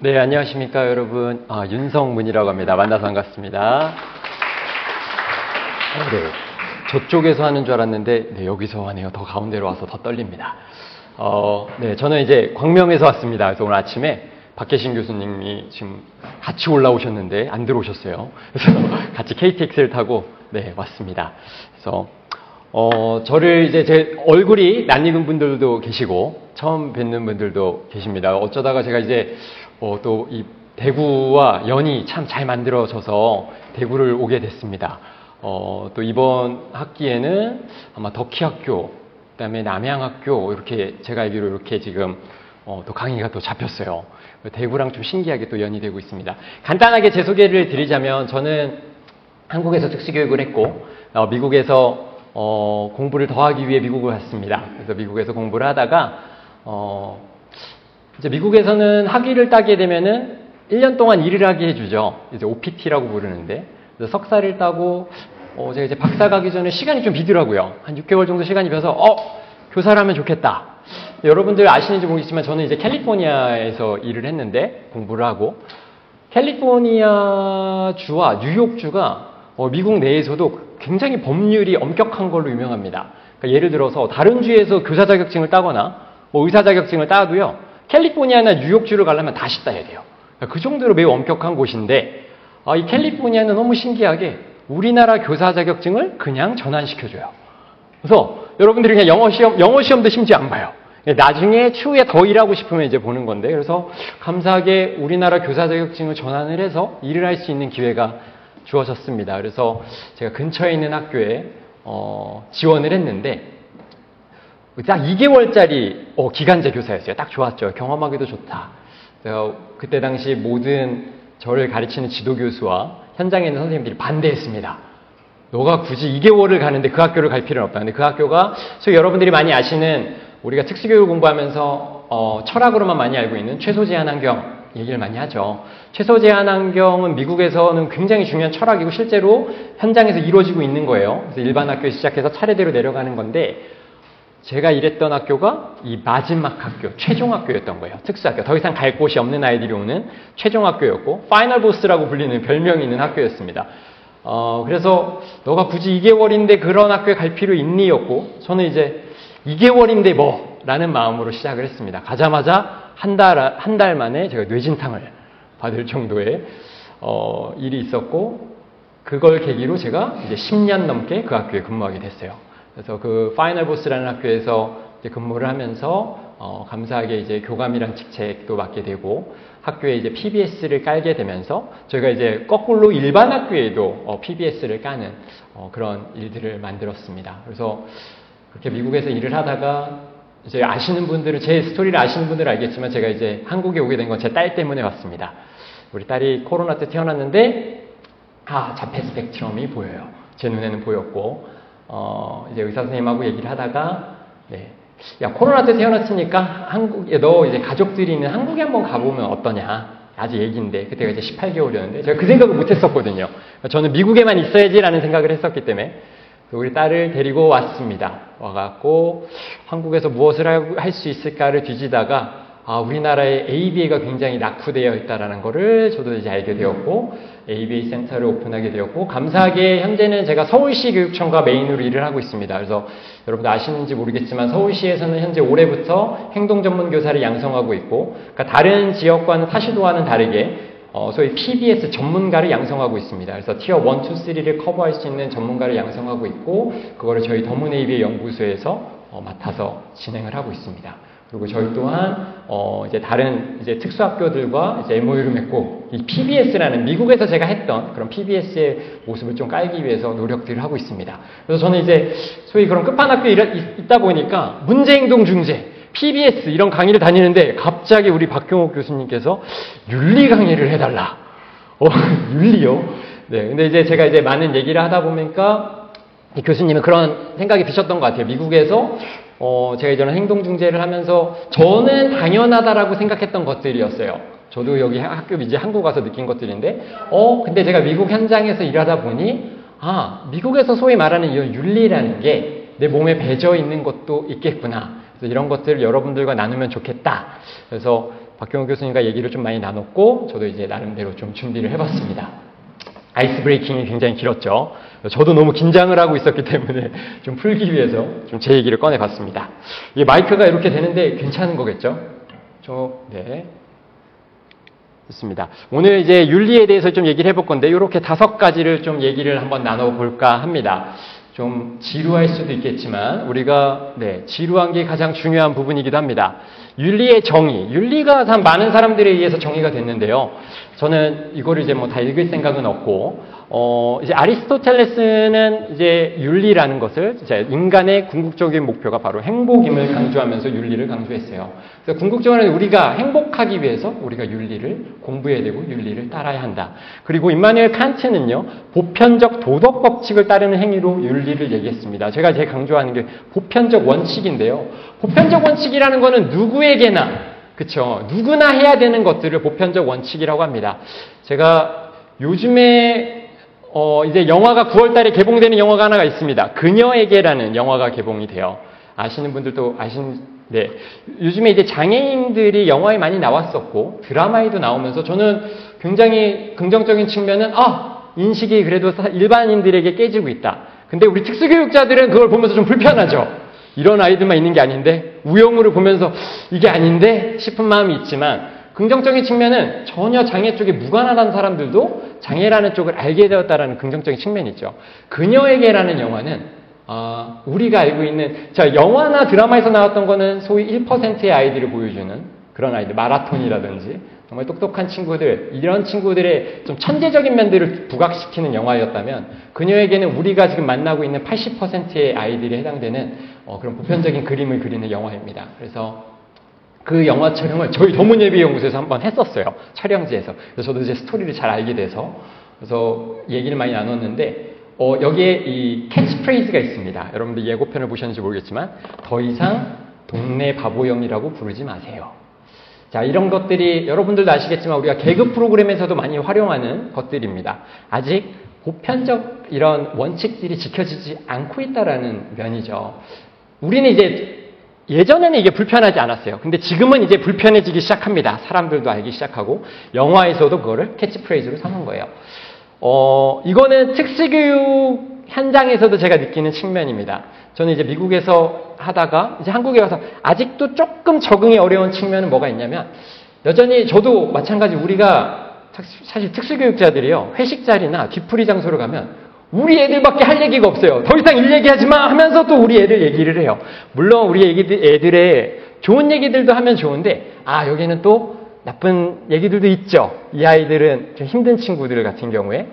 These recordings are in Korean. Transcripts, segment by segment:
네, 안녕하십니까, 여러분. 윤성문이라고 합니다. 만나서 반갑습니다. 네, 저쪽에서 하는 줄 알았는데, 네, 여기서 하네요. 더 가운데로 와서 더 떨립니다. 네, 저는 이제 광명에서 왔습니다. 그래서 오늘 아침에 박계신 교수님이 지금 같이 올라오셨는데, 안 들어오셨어요. 그래서 같이 KTX를 타고, 네, 왔습니다. 그래서, 저를 이제 제 얼굴이 낯익은 분들도 계시고, 처음 뵙는 분들도 계십니다. 어쩌다가 제가 이제, 또 이 대구와 연이 참 잘 만들어져서 대구를 오게 됐습니다. 또 이번 학기에는 아마 덕희학교, 그다음에 남양학교 이렇게 제가 알기로 이렇게 지금 또 강의가 또 잡혔어요. 대구랑 좀 신기하게 또 연이 되고 있습니다. 간단하게 제 소개를 드리자면 저는 한국에서 특수교육을 했고 미국에서 공부를 더 하기 위해 미국을 갔습니다. 그래서 미국에서 공부를 하다가 이제 미국에서는 학위를 따게 되면은 1년 동안 일을 하게 해주죠. 이제 OPT라고 부르는데. 그래서 석사를 따고, 제가 이제 박사 가기 전에 시간이 좀 비더라고요. 한 6개월 정도 시간이 비어서, 교사를 하면 좋겠다. 여러분들 아시는지 모르겠지만 저는 이제 캘리포니아에서 일을 했는데, 공부를 하고, 캘리포니아 주와 뉴욕 주가 미국 내에서도 굉장히 법률이 엄격한 걸로 유명합니다. 그러니까 예를 들어서 다른 주에서 교사 자격증을 따거나, 의사 자격증을 따도요, 캘리포니아나 뉴욕주를 가려면 다시 따야 돼요. 그 정도로 매우 엄격한 곳인데 이 캘리포니아는 너무 신기하게 우리나라 교사 자격증을 그냥 전환시켜줘요. 그래서 여러분들이 그냥 영어 시험도 심지어 안 봐요. 나중에 추후에 더 일하고 싶으면 이제 보는 건데 그래서 감사하게 우리나라 교사 자격증을 전환을 해서 일을 할 수 있는 기회가 주어졌습니다. 그래서 제가 근처에 있는 학교에 지원을 했는데 딱 2개월짜리 기간제 교사였어요. 딱 좋았죠. 경험하기도 좋다. 그때 당시 모든 저를 가르치는 지도교수와 현장에 있는 선생님들이 반대했습니다. 너가 굳이 2개월을 가는데 그 학교를 갈 필요는 없다. 근데 그 학교가 소위 여러분들이 많이 아시는 우리가 특수교육을 공부하면서 철학으로만 많이 알고 있는 최소제한환경 얘기를 많이 하죠. 최소제한환경은 미국에서는 굉장히 중요한 철학이고 실제로 현장에서 이루어지고 있는 거예요. 그래서 일반 학교에 시작해서 차례대로 내려가는 건데 제가 일했던 학교가 이 마지막 학교, 최종 학교였던 거예요. 특수학교. 더 이상 갈 곳이 없는 아이들이 오는 최종 학교였고 파이널 보스라고 불리는 별명이 있는 학교였습니다. 그래서 너가 굳이 2개월인데 그런 학교에 갈 필요 있니?였고 저는 이제 2개월인데 뭐? 라는 마음으로 시작을 했습니다. 가자마자 한 달 만에 제가 뇌진탕을 받을 정도의 일이 있었고 그걸 계기로 제가 이제 10년 넘게 그 학교에 근무하게 됐어요. 그래서 그 파이널 보스라는 학교에서 이제 근무를 하면서 감사하게 이제 교감이란 직책도 맡게 되고 학교에 이제 PBS를 깔게 되면서 저희가 이제 거꾸로 일반 학교에도 PBS를 까는 그런 일들을 만들었습니다. 그래서 그렇게 미국에서 일을 하다가 이제 아시는 분들은 제 스토리를 아시는 분들은 알겠지만 제가 이제 한국에 오게 된 건 제 딸 때문에 왔습니다. 우리 딸이 코로나 때 태어났는데 자폐 스펙트럼이 보여요. 제 눈에는 보였고 이제 의사 선생님하고 얘기를 하다가, 네. 야, 코로나 때 태어났으니까 한국에, 너 이제 가족들이 있는 한국에 한번 가보면 어떠냐. 아직 얘기인데, 그때가 이제 18개월이었는데, 제가 그 생각을 못 했었거든요. 저는 미국에만 있어야지라는 생각을 했었기 때문에, 우리 딸을 데리고 왔습니다. 와갖고, 한국에서 무엇을 할 수 있을까를 뒤지다가, 우리나라에 ABA가 굉장히 낙후되어 있다는 거를 저도 이제 알게 되었고 ABA 센터를 오픈하게 되었고 감사하게 현재는 제가 서울시 교육청과 메인으로 일을 하고 있습니다. 그래서 여러분들 아시는지 모르겠지만 서울시에서는 현재 올해부터 행동전문교사를 양성하고 있고 그러니까 다른 지역과는 타시도와는 다르게 소위 PBS 전문가를 양성하고 있습니다. 그래서 티어 1, 2, 3를 커버할 수 있는 전문가를 양성하고 있고 그거를 저희 더문ABA 연구소에서 맡아서 진행을 하고 있습니다. 그리고 저희 또한 이제 다른 이제 특수학교들과 이제 MOU를 맺고 이 PBS라는 미국에서 제가 했던 그런 PBS의 모습을 좀 깔기 위해서 노력들을 하고 있습니다. 그래서 저는 이제 소위 그런 끝판학교에 있다 보니까 문제행동중재, PBS 이런 강의를 다니는데 갑자기 우리 박경옥 교수님께서 윤리 강의를 해달라. 윤리요? 네. 근데 이제 제가 이제 많은 얘기를 하다 보니까 이 교수님은 그런 생각이 드셨던 것 같아요. 미국에서 제가 이제는 행동중재를 하면서 저는 당연하다라고 생각했던 것들이었어요. 저도 여기 학교 이제 한국 와서 느낀 것들인데, 근데 제가 미국 현장에서 일하다 보니, 미국에서 소위 말하는 이런 윤리라는 게 내 몸에 배져 있는 것도 있겠구나. 그래서 이런 것들을 여러분들과 나누면 좋겠다. 그래서 박경호 교수님과 얘기를 좀 많이 나눴고 저도 이제 나름대로 좀 준비를 해봤습니다. 아이스 브레이킹이 굉장히 길었죠. 저도 너무 긴장을 하고 있었기 때문에 좀 풀기 위해서 좀 제 얘기를 꺼내봤습니다. 이 마이크가 이렇게 되는데 괜찮은 거겠죠? 네. 좋습니다. 오늘 이제 윤리에 대해서 좀 얘기를 해볼 건데 이렇게 5가지를 좀 얘기를 한번 나눠볼까 합니다. 좀 지루할 수도 있겠지만 우리가 지루한 게 가장 중요한 부분이기도 합니다. 윤리의 정의, 윤리가 참 많은 사람들에 의해서 정의가 됐는데요. 저는 이거를 이제 뭐 다 읽을 생각은 없고 이제 아리스토텔레스는 이제 윤리라는 것을 이제 인간의 궁극적인 목표가 바로 행복임을 강조하면서 윤리를 강조했어요. 그래서 궁극적으로는 우리가 행복하기 위해서 우리가 윤리를 공부해야 되고 윤리를 따라야 한다. 그리고 임마누엘 칸트는요, 보편적 도덕 법칙을 따르는 행위로 윤리를 얘기했습니다. 제가 제일 강조하는 게 보편적 원칙인데요. 보편적 원칙이라는 거는 누구에게나, 그쵸, 누구나 해야 되는 것들을 보편적 원칙이라고 합니다. 제가 요즘에 이제 영화가 9월 달에 개봉되는 영화가 하나가 있습니다. 그녀에게라는 영화가 개봉이 돼요. 아시는 분들도 네. 요즘에 이제 장애인들이 영화에 많이 나왔었고, 드라마에도 나오면서 저는 굉장히 긍정적인 측면은, 인식이 그래도 일반인들에게 깨지고 있다. 근데 우리 특수교육자들은 그걸 보면서 좀 불편하죠. 이런 아이들만 있는 게 아닌데, 우영우를 보면서 이게 아닌데 싶은 마음이 있지만, 긍정적인 측면은 전혀 장애 쪽에 무관하다는 사람들도 장애라는 쪽을 알게 되었다라는 긍정적인 측면이 있죠. 그녀에게라는 영화는 우리가 알고 있는 영화나 드라마에서 나왔던 거는 소위 1%의 아이들을 보여주는 그런 아이들, 마라톤이라든지 정말 똑똑한 친구들, 이런 친구들의 좀 천재적인 면들을 부각시키는 영화였다면 그녀에게는 우리가 지금 만나고 있는 80%의 아이들이 해당되는 그런 보편적인 그림을 그리는 영화입니다. 그래서 그 영화 촬영을 저희 도문예비연구소에서 한번 했었어요. 촬영지에서. 그래서 저도 이제 스토리를 잘 알게 돼서 그래서 얘기를 많이 나눴는데 여기에 이 캐치프레이즈가 있습니다. 여러분들 예고편을 보셨는지 모르겠지만 더 이상 동네 바보형이라고 부르지 마세요. 자, 이런 것들이 여러분들도 아시겠지만 우리가 개그 프로그램에서도 많이 활용하는 것들입니다. 아직 보편적 이런 원칙들이 지켜지지 않고 있다라는 면이죠. 우리는 이제 예전에는 이게 불편하지 않았어요. 근데 지금은 이제 불편해지기 시작합니다. 사람들도 알기 시작하고 영화에서도 그거를 캐치프레이즈로 삼은 거예요. 이거는 특수교육 현장에서도 제가 느끼는 측면입니다. 저는 이제 미국에서 하다가 이제 한국에 와서 아직도 조금 적응이 어려운 측면은 뭐가 있냐면 여전히 저도 마찬가지 우리가 사실 특수교육자들이요. 회식 자리나 뒤풀이 장소로 가면 우리 애들밖에 할 얘기가 없어요. 더 이상 일 얘기하지 마 하면서 또 우리 애들 얘기를 해요. 물론 우리 애들의 좋은 얘기들도 하면 좋은데 여기는 또 나쁜 얘기들도 있죠. 이 아이들은 좀 힘든 친구들 같은 경우에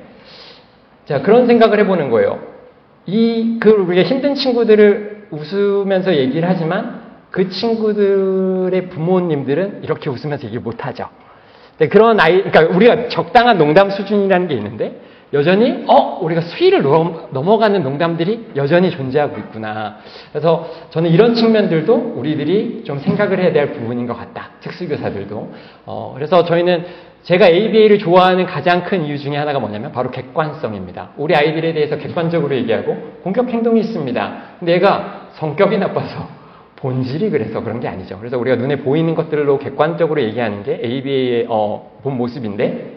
자 그런 생각을 해보는 거예요. 우리가 힘든 친구들을 웃으면서 얘기를 하지만 그 친구들의 부모님들은 이렇게 웃으면서 얘기 못하죠. 그런 그러니까 우리가 적당한 농담 수준이라는 게 있는데 여전히 우리가 수위를 넘어가는 농담들이 여전히 존재하고 있구나. 그래서 저는 이런 측면들도 우리들이 좀 생각을 해야 될 부분인 것 같다. 특수교사들도. 그래서 저희는 제가 ABA를 좋아하는 가장 큰 이유 중에 하나가 뭐냐면 바로 객관성입니다. 우리 아이들에 대해서 객관적으로 얘기하고 공격 행동이 있습니다. 근데 얘가 성격이 나빠서 본질이 그래서 그런 게 아니죠. 그래서 우리가 눈에 보이는 것들로 객관적으로 얘기하는 게 ABA의 본 모습인데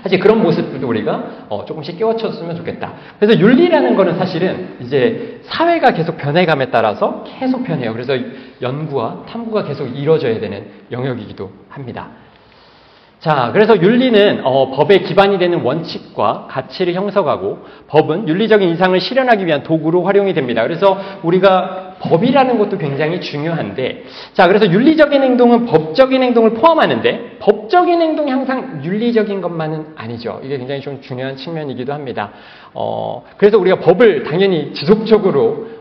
사실 그런 모습들도 우리가 조금씩 깨우쳤으면 좋겠다. 그래서 윤리라는 거는 사실은 이제 사회가 계속 변해감에 따라서 계속 변해요. 그래서 연구와 탐구가 계속 이루어져야 되는 영역이기도 합니다. 자, 그래서 윤리는 법의 기반이 되는 원칙과 가치를 형성하고 법은 윤리적인 이상을 실현하기 위한 도구로 활용이 됩니다. 그래서 우리가 법이라는 것도 굉장히 중요한데 자, 그래서 윤리적인 행동은 법적인 행동을 포함하는데 법적인 행동이 항상 윤리적인 것만은 아니죠. 이게 굉장히 좀 중요한 측면이기도 합니다. 그래서 우리가 법을 당연히 지속적으로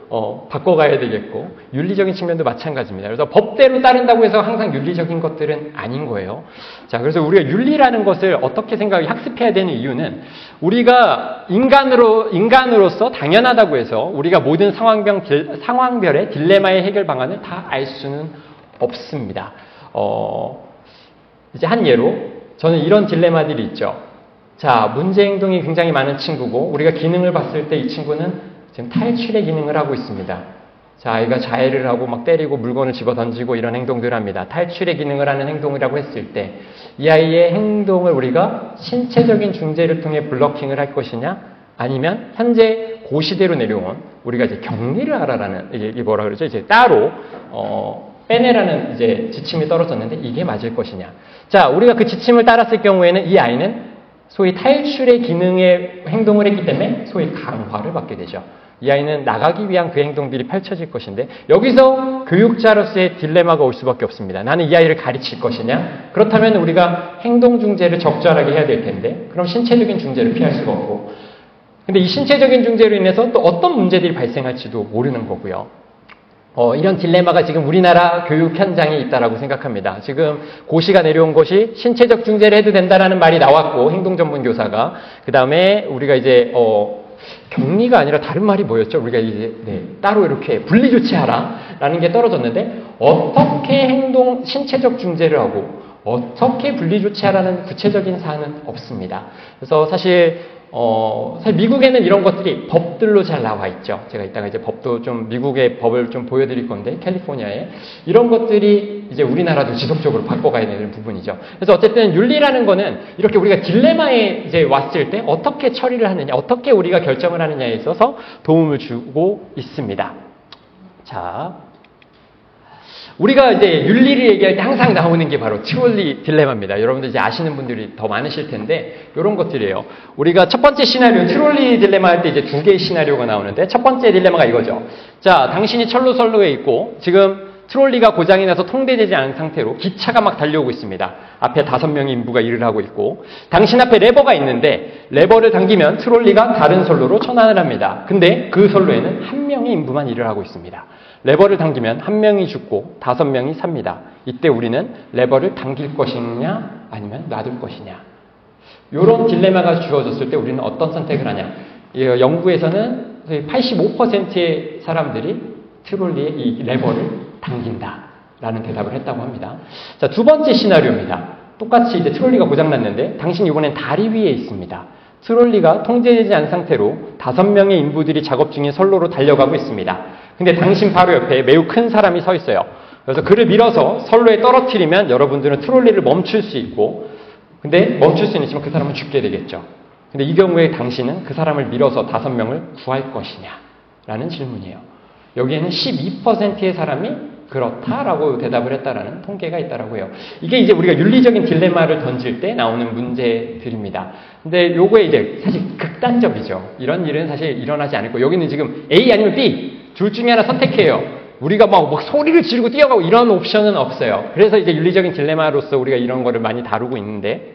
바꿔가야 되겠고 윤리적인 측면도 마찬가지입니다. 그래서 법대로 따른다고 해서 항상 윤리적인 것들은 아닌 거예요. 자, 그래서 우리가 윤리라는 것을 어떻게 학습해야 되는 이유는 우리가 인간으로서 당연하다고 해서 우리가 모든 상황별의 딜레마의 해결 방안을 다 알 수는 없습니다. 이제 한 예로 저는 이런 딜레마들이 있죠. 자, 문제 행동이 굉장히 많은 친구고 우리가 기능을 봤을 때 이 친구는 지금 탈출의 기능을 하고 있습니다. 자, 아이가 자해를 하고 막 때리고 물건을 집어 던지고 이런 행동들을 합니다. 탈출의 기능을 하는 행동이라고 했을 때 이 아이의 행동을 우리가 신체적인 중재를 통해 블러킹을 할 것이냐 아니면 현재 고시대로 내려온 우리가 이제 격리를 하라라는 이게 뭐라 그러죠? 이제 따로 빼내라는 이제 지침이 떨어졌는데 이게 맞을 것이냐. 자, 우리가 그 지침을 따랐을 경우에는 이 아이는 소위 탈출의 기능의 행동을 했기 때문에 소위 강화를 받게 되죠. 이 아이는 나가기 위한 그 행동들이 펼쳐질 것인데 여기서 교육자로서의 딜레마가 올 수밖에 없습니다. 나는 이 아이를 가르칠 것이냐? 그렇다면 우리가 행동 중재를 적절하게 해야 될 텐데 그럼 신체적인 중재를 피할 수가 없고 근데 이 신체적인 중재로 인해서 또 어떤 문제들이 발생할지도 모르는 거고요. 이런 딜레마가 지금 우리나라 교육 현장에 있다라고 생각합니다. 지금 고시가 내려온 것이 신체적 중재를 해도 된다라는 말이 나왔고 행동 전문 교사가 그 다음에 우리가 이제 격리가 아니라 다른 말이 뭐였죠? 우리가 이제 따로 이렇게 분리 조치하라라는 게 떨어졌는데 어떻게 신체적 중재를 하고 어떻게 분리 조치하라는 구체적인 사안은 없습니다. 그래서 사실 미국에는 이런 것들이 법들로 잘 나와 있죠. 제가 이따가 이제 법도 좀 미국의 법을 좀 보여드릴 건데 캘리포니아에 이런 것들이 이제 우리나라도 지속적으로 바꿔가야 되는 부분이죠. 그래서 어쨌든 윤리라는 거는 이렇게 우리가 딜레마에 이제 왔을 때 어떻게 처리를 하느냐, 어떻게 우리가 결정을 하느냐에 있어서 도움을 주고 있습니다. 자. 우리가 이제 윤리를 얘기할 때 항상 나오는 게 바로 트롤리 딜레마입니다. 여러분들 이제 아시는 분들이 더 많으실 텐데 이런 것들이에요. 우리가 첫 번째 시나리오 트롤리 딜레마 할 때 이제 두 개의 시나리오가 나오는데 첫 번째 딜레마가 이거죠. 자, 당신이 철로선로에 있고 지금 트롤리가 고장이 나서 통제되지 않은 상태로 기차가 막 달려오고 있습니다. 앞에 5명의 인부가 일을 하고 있고 당신 앞에 레버가 있는데 레버를 당기면 트롤리가 다른 선로로 전환을 합니다. 근데 그 선로에는 한 명의 인부만 일을 하고 있습니다. 레버를 당기면 한 명이 죽고 5명이 삽니다. 이때 우리는 레버를 당길 것이냐 아니면 놔둘 것이냐. 이런 딜레마가 주어졌을 때 우리는 어떤 선택을 하냐. 연구에서는 85%의 사람들이 트롤리의 이 레버를 당긴다라는 대답을 했다고 합니다. 자, 두 번째 시나리오입니다. 똑같이 이제 트롤리가 고장났는데 당신이 이번엔 다리 위에 있습니다. 트롤리가 통제되지 않은 상태로 5명의 인부들이 작업 중인 선로로 달려가고 있습니다. 근데 당신 바로 옆에 매우 큰 사람이 서 있어요. 그래서 그를 밀어서 선로에 떨어뜨리면 여러분들은 트롤리를 멈출 수 있고 근데 멈출 수는 있지만 그 사람은 죽게 되겠죠. 근데 이 경우에 당신은 그 사람을 밀어서 5명을 구할 것이냐? 라는 질문이에요. 여기에는 12%의 사람이 그렇다라고 대답을 했다라는 통계가 있다라고 해요. 이게 이제 우리가 윤리적인 딜레마를 던질 때 나오는 문제들입니다. 근데 요거에 이제 사실 극단적이죠. 이런 일은 사실 일어나지 않을 거예요. 여기는 지금 A 아니면 B 둘 중에 하나 선택해요. 우리가 막 소리를 지르고 뛰어가고 이런 옵션은 없어요. 그래서 이제 윤리적인 딜레마로서 우리가 이런 거를 많이 다루고 있는데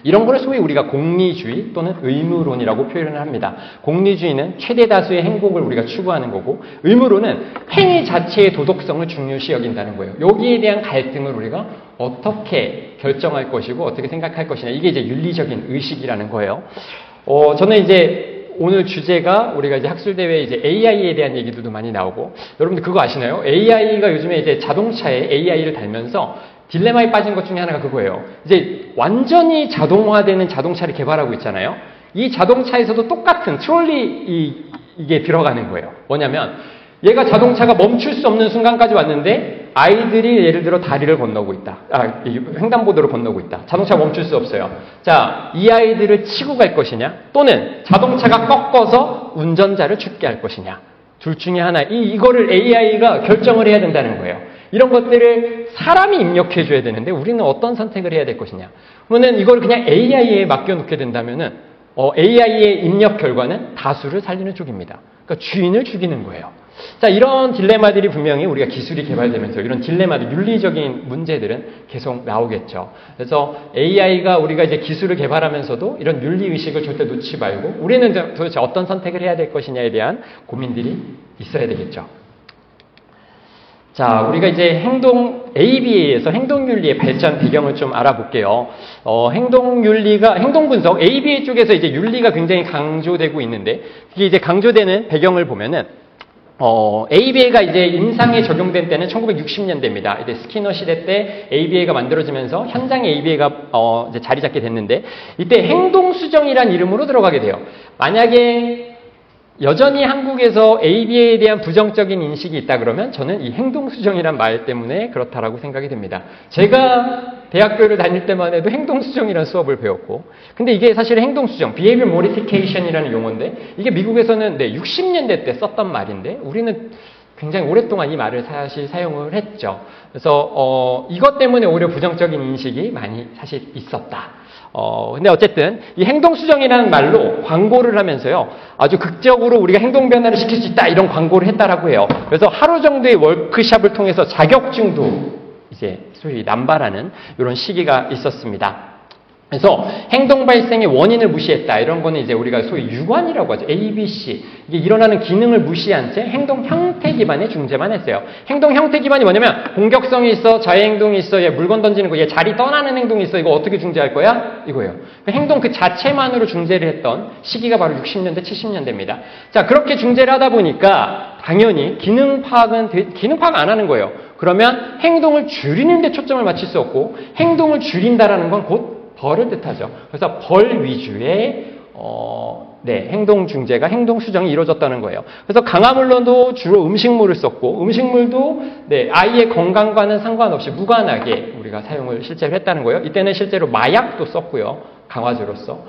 이런 거를 소위 우리가 공리주의 또는 의무론이라고 표현을 합니다. 공리주의는 최대 다수의 행복을 우리가 추구하는 거고 의무론은 행위 자체의 도덕성을 중요시 여긴다는 거예요. 여기에 대한 갈등을 우리가 어떻게 결정할 것이고 어떻게 생각할 것이냐. 이게 이제 윤리적인 의식이라는 거예요. 저는 이제 오늘 주제가 우리가 이제 학술대회에 이제 AI에 대한 얘기들도 많이 나오고 여러분들 그거 아시나요? AI가 요즘에 이제 자동차에 AI를 달면서 딜레마에 빠진 것 중에 하나가 그거예요. 이제 완전히 자동화되는 자동차를 개발하고 있잖아요. 이 자동차에서도 똑같은 트롤리 이게 들어가는 거예요. 뭐냐면 얘가 자동차가 멈출 수 없는 순간까지 왔는데 아이들이 예를 들어 다리를 건너고 있다. 횡단보도를 건너고 있다. 자동차가 멈출 수 없어요. 자, 이 아이들을 치고 갈 것이냐 또는 자동차가 꺾어서 운전자를 죽게 할 것이냐. 둘 중에 하나. 이거를 AI가 결정을 해야 된다는 거예요. 이런 것들을 사람이 입력해줘야 되는데 우리는 어떤 선택을 해야 될 것이냐. 그러면 이걸 그냥 AI에 맡겨놓게 된다면은 AI의 입력 결과는 다수를 살리는 쪽입니다. 그러니까 주인을 죽이는 거예요. 자, 이런 딜레마들이 분명히 우리가 기술이 개발되면서 이런 딜레마들, 윤리적인 문제들은 계속 나오겠죠. 그래서 AI가 우리가 이제 기술을 개발하면서도 이런 윤리의식을 절대 놓지 말고 우리는 도대체 어떤 선택을 해야 될 것이냐에 대한 고민들이 있어야 되겠죠. 자, 우리가 이제 ABA에서 행동윤리의 발전 배경을 좀 알아볼게요. 행동 분석, ABA 쪽에서 이제 윤리가 굉장히 강조되고 있는데, 이게 이제 강조되는 배경을 보면은, ABA가 이제 임상에 적용된 때는 1960년대입니다. 이제 스키너 시대 때 ABA가 만들어지면서 현장에 ABA가 이제 자리 잡게 됐는데, 이때 행동수정이란 이름으로 들어가게 돼요. 만약에 여전히 한국에서 ABA에 대한 부정적인 인식이 있다 그러면 저는 이 행동수정이란 말 때문에 그렇다라고 생각이 됩니다. 제가 대학교를 다닐 때만 해도 행동수정이라는 수업을 배웠고, 근데 이게 사실 행동수정, behavior modification이라는 용어인데, 이게 미국에서는 60년대 때 썼던 말인데, 우리는 굉장히 오랫동안 이 말을 사실 사용을 했죠. 그래서 이것 때문에 오히려 부정적인 인식이 많이 사실 있었다. 근데 어쨌든 이 행동수정이라는 말로 광고를 하면서요, 아주 극적으로 우리가 행동 변화를 시킬 수 있다 이런 광고를 했다라고 해요. 그래서 하루 정도의 워크숍을 통해서 자격증도 이제 소위 남발하는 이런 시기가 있었습니다. 그래서 행동 발생의 원인을 무시했다. 이런 거는 이제 우리가 소위 유관이라고 하죠. ABC. 이게 일어나는 기능을 무시한 채 행동 형태 기반의 중재만 했어요. 행동 형태 기반이 뭐냐면 공격성이 있어, 자해 행동이 있어, 얘 물건 던지는 거, 얘 자리 떠나는 행동이 있어. 이거 어떻게 중재할 거야? 이거예요. 행동 그 자체만으로 중재를 했던 시기가 바로 60년대, 70년대입니다. 자, 그렇게 중재를 하다 보니까 당연히 기능 파악 안 하는 거예요. 그러면 행동을 줄이는 데 초점을 맞출 수 없고, 행동을 줄인다라는 건 곧 벌을 뜻하죠. 그래서 벌 위주의 행동 중재가 행동 수정이 이루어졌다는 거예요. 그래서 강화물로도 주로 음식물을 썼고, 음식물도 아이의 건강과는 상관없이 무관하게 우리가 사용을 실제로 했다는 거예요. 이때는 실제로 마약도 썼고요, 강화제로서.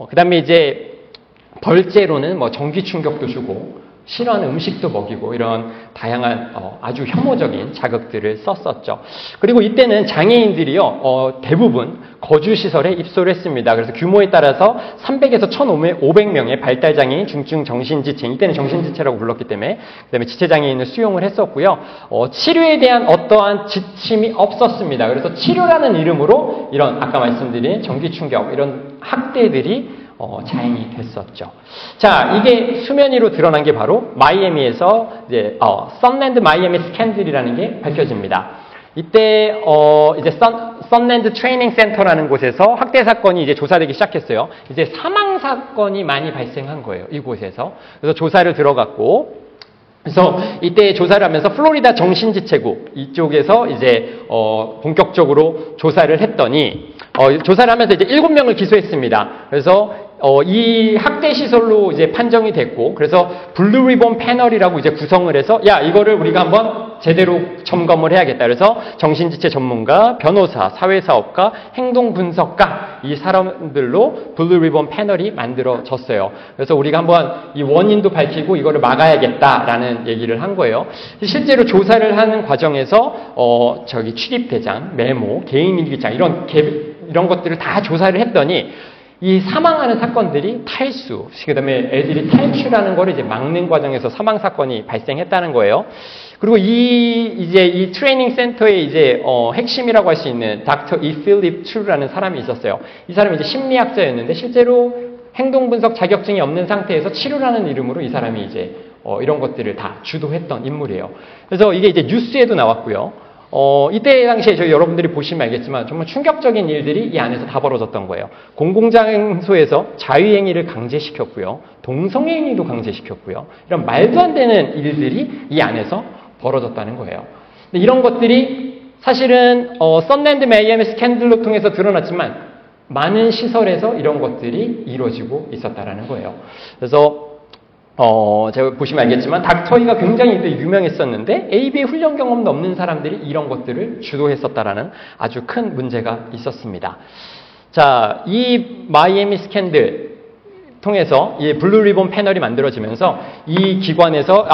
그다음에 이제 벌제로는 뭐 전기 충격도 주고, 싫어하는 음식도 먹이고, 이런 다양한 아주 혐오적인 자극들을 썼었죠. 그리고 이때는 장애인들이요, 대부분 거주시설에 입소를 했습니다. 그래서 규모에 따라서 300에서 1,500명의 발달장애인, 중증 정신지체, 이때는 정신지체라고 불렀기 때문에, 그 다음에 지체장애인을 수용을 했었고요. 치료에 대한 어떠한 지침이 없었습니다. 그래서 치료라는 이름으로 이런 아까 말씀드린 전기충격, 이런 학대들이 자행이 됐었죠. 자, 이게 수면 위로 드러난 게 바로 마이애미에서 이제 선랜드 마이애미 스캔들이라는 게 밝혀집니다. 이때 이제 선랜드 트레이닝 센터라는 곳에서 학대 사건이 이제 조사되기 시작했어요. 이제 사망 사건이 많이 발생한 거예요, 이곳에서. 그래서 조사를 들어갔고, 그래서 이때 조사를 하면서 플로리다 정신지체국 이쪽에서 이제 본격적으로 조사를 했더니 조사를 하면서 이제 7명을 기소했습니다. 그래서 이 학대 시설로 이제 판정이 됐고, 그래서 블루 리본 패널이라고 이제 구성을 해서 이거를 우리가 한번 제대로 점검을 해야겠다. 그래서 정신지체 전문가, 변호사, 사회사업가, 행동분석가 이 사람들로 블루 리본 패널이 만들어졌어요. 그래서 우리가 한번 이 원인도 밝히고 이거를 막아야겠다라는 얘기를 한 거예요. 실제로 조사를 하는 과정에서 출입대장, 메모, 개인일기장 이런 것들을 다 조사를 했더니 이 사망하는 사건들이 탈수, 그 다음에 애들이 탈출하는 거를 이제 막는 과정에서 사망 사건이 발생했다는 거예요. 그리고 이 트레이닝 센터의 이제 핵심이라고 할 수 있는 닥터 이 필립 추라는 사람이 있었어요. 이 사람이 이제 심리학자였는데 실제로 행동분석 자격증이 없는 상태에서 치료라는 이름으로 이 사람이 이제 이런 것들을 다 주도했던 인물이에요. 그래서 이게 이제 뉴스에도 나왔고요. 이때 당시에 저희 여러분들이 보시면 알겠지만 정말 충격적인 일들이 이 안에서 다 벌어졌던 거예요. 공공장소에서 자유행위를 강제시켰고요. 동성애행위도 강제시켰고요. 이런 말도 안 되는 일들이 이 안에서 벌어졌다는 거예요. 근데 이런 것들이 사실은 선랜드 마이애미 스캔들로 통해서 드러났지만 많은 시설에서 이런 것들이 이루어지고 있었다라는 거예요. 그래서 제가 보시면 알겠지만 닥터이가 굉장히 유명했었는데 ABA 훈련 경험도 없는 사람들이 이런 것들을 주도했었다라는 아주 큰 문제가 있었습니다. 자, 이 마이애미 스캔들 통해서 이 블루 리본 패널이 만들어지면서 이 기관에서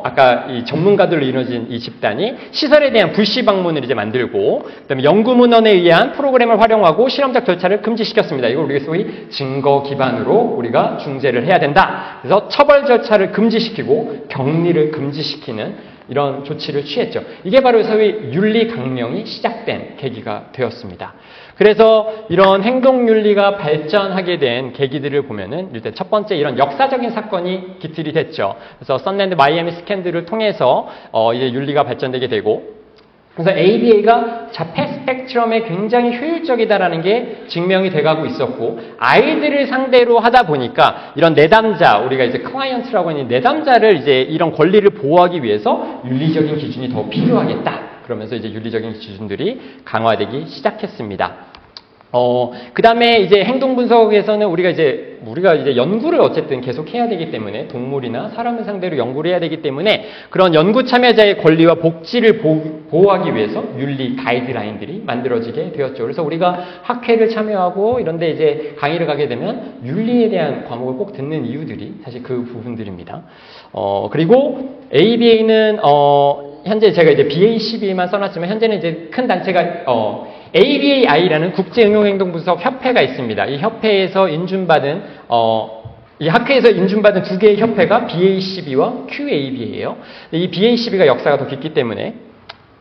아까 이 전문가들로 이루어진 이 집단이 시설에 대한 불시 방문을 이제 만들고, 그다음에 연구문헌에 의한 프로그램을 활용하고 실험적 절차를 금지시켰습니다. 이걸 우리가 소위 증거 기반으로 우리가 중재를 해야 된다. 그래서 처벌 절차를 금지시키고 격리를 금지시키는 이런 조치를 취했죠. 이게 바로 소위 윤리 강령이 시작된 계기가 되었습니다. 그래서 이런 행동윤리가 발전하게 된 계기들을 보면은 일단 첫 번째 이런 역사적인 사건이 기틀이 됐죠. 그래서 선랜드 마이애미 스캔들을 통해서 이제 윤리가 발전되게 되고, 그래서 ABA가 자폐 스펙트럼에 굉장히 효율적이다라는 게 증명이 돼가고 있었고, 아이들을 상대로 하다 보니까 이런 내담자, 우리가 이제 클라이언트라고 하는 내담자를 이제 이런 권리를 보호하기 위해서 윤리적인 기준이 더 필요하겠다. 그러면서 이제 윤리적인 기준들이 강화되기 시작했습니다. 그 다음에 이제 행동 분석에서는 우리가 이제 연구를 어쨌든 계속 해야 되기 때문에 동물이나 사람을 상대로 연구를 해야 되기 때문에 그런 연구 참여자의 권리와 복지를 보호하기 위해서 윤리 가이드라인들이 만들어지게 되었죠. 그래서 우리가 학회를 참여하고 이런데 이제 강의를 가게 되면 윤리에 대한 과목을 꼭 듣는 이유들이 사실 그 부분들입니다. 그리고 ABA는, 현재 제가 이제 BA12만 써놨지만 현재는 이제 큰 단체가, ABAI라는 국제응용행동분석협회가 있습니다. 이 협회에서 인준받은 이 학회에서 인준받은 두 개의 협회가 BA12와 QAB예요. 이 BA12가 역사가 더 깊기 때문에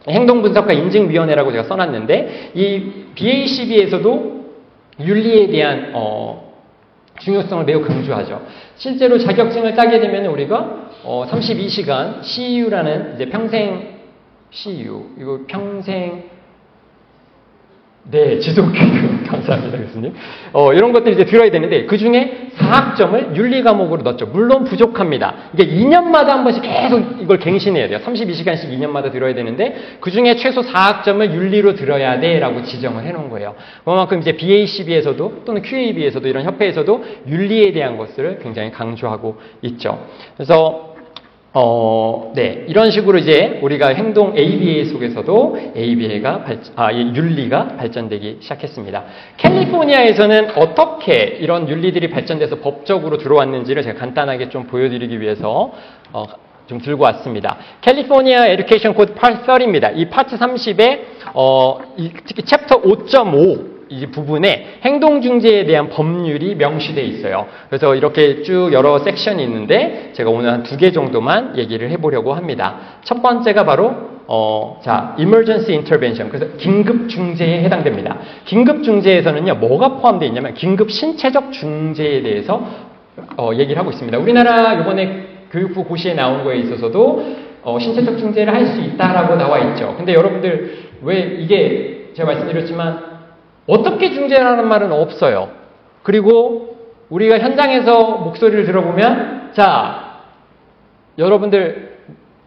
행동분석가 인증위원회라고 제가 써놨는데 이 BA12에서도 윤리에 대한 중요성을 매우 강조하죠. 실제로 자격증을 따게 되면 우리가 32시간 CEU라는 이제 평생 CEU 이거 평생 네, 지속교육. 감사합니다, 교수님. 이런 것들이 이제 들어야 되는데, 그 중에 4학점을 윤리 과목으로 넣었죠. 물론 부족합니다. 이게 2년마다 한 번씩 계속 이걸 갱신해야 돼요. 32시간씩 2년마다 들어야 되는데, 그 중에 최소 4학점을 윤리로 들어야 돼. 라고 지정을 해놓은 거예요. 그만큼 이제 BACB에서도, 또는 QAB에서도, 이런 협회에서도 윤리에 대한 것을 굉장히 강조하고 있죠. 그래서, 네. 이런 식으로 이제 우리가 행동 ABA 속에서도 ABA가 윤리가 발전되기 시작했습니다. 캘리포니아에서는 어떻게 이런 윤리들이 발전돼서 법적으로 들어왔는지를 제가 간단하게 좀 보여드리기 위해서 좀 들고 왔습니다. 캘리포니아 에듀케이션 코드 파트 30입니다. 이 파트 30에 특히 챕터 5.5 이 부분에 행동중재에 대한 법률이 명시되어 있어요. 그래서 이렇게 쭉 여러 섹션이 있는데 제가 오늘 한 2개 정도만 얘기를 해보려고 합니다. 첫 번째가 바로 emergency intervention. 그래서 긴급 중재에 해당됩니다. 긴급 중재에서는요, 뭐가 포함되어 있냐면 긴급 신체적 중재에 대해서 얘기를 하고 있습니다. 우리나라 이번에 교육부 고시에 나온 거에 있어서도 신체적 중재를 할 수 있다라고 나와 있죠. 근데 여러분들 왜 이게 제가 말씀드렸지만 어떻게 중재하라는 말은 없어요. 그리고 우리가 현장에서 목소리를 들어보면 여러분들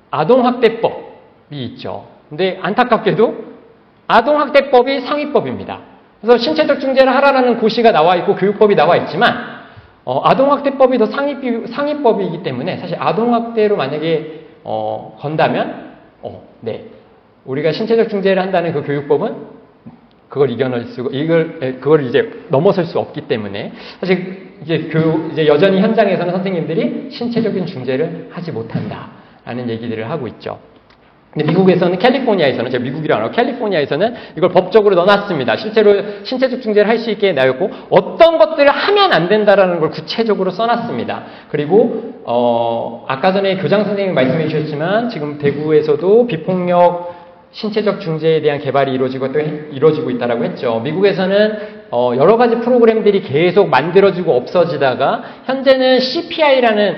아동학대법이 있죠. 근데 안타깝게도 아동학대법이 상위법입니다. 그래서 신체적 중재를 하라는 고시가 나와 있고 교육법이 나와 있지만 아동학대법이 더 상위법이기 때문에 사실 아동학대로 만약에 건다면 네, 우리가 신체적 중재를 한다는 그 교육법은 그걸 그걸 이제 넘어설 수 없기 때문에 사실 이제 여전히 현장에서는 선생님들이 신체적인 중재를 하지 못한다라는 얘기들을 하고 있죠. 근데 미국에서는 캘리포니아에서는 제가 미국이라고 하고 캘리포니아에서는 이걸 법적으로 넣어놨습니다. 실제로 신체적 중재를 할 수 있게 나였고 어떤 것들을 하면 안 된다라는 걸 구체적으로 써놨습니다. 그리고 아까 전에 교장 선생님이 말씀해 주셨지만 지금 대구에서도 비폭력 신체적 중재에 대한 개발이 이루어지고 있다라고 했죠. 미국에서는 여러 가지 프로그램들이 계속 만들어지고 없어지다가 현재는 CPI라는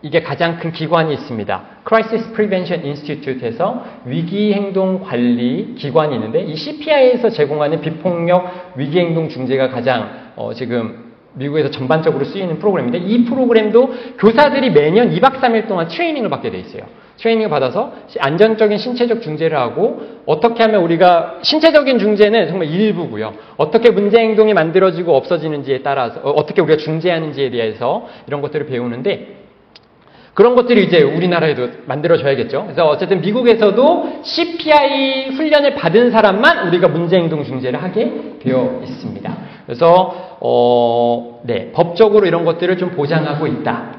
이게 가장 큰 기관이 있습니다. Crisis Prevention Institute에서 위기행동 관리 기관이 있는데 이 CPI에서 제공하는 비폭력 위기행동 중재가 가장 지금 미국에서 전반적으로 쓰이는 프로그램인데 이 프로그램도 교사들이 매년 2박 3일 동안 트레이닝을 받게 돼 있어요. 트레이닝을 받아서 안전적인 신체적 중재를 하고 어떻게 하면 우리가 신체적인 중재는 정말 일부고요. 어떻게 문제 행동이 만들어지고 없어지는지에 따라서 어떻게 우리가 중재하는지에 대해서 이런 것들을 배우는데 그런 것들이 이제 우리나라에도 만들어져야겠죠. 그래서 어쨌든 미국에서도 CPI 훈련을 받은 사람만 우리가 문제 행동 중재를 하게 되어 있습니다. 그래서 네, 법적으로 이런 것들을 좀 보장하고 있다.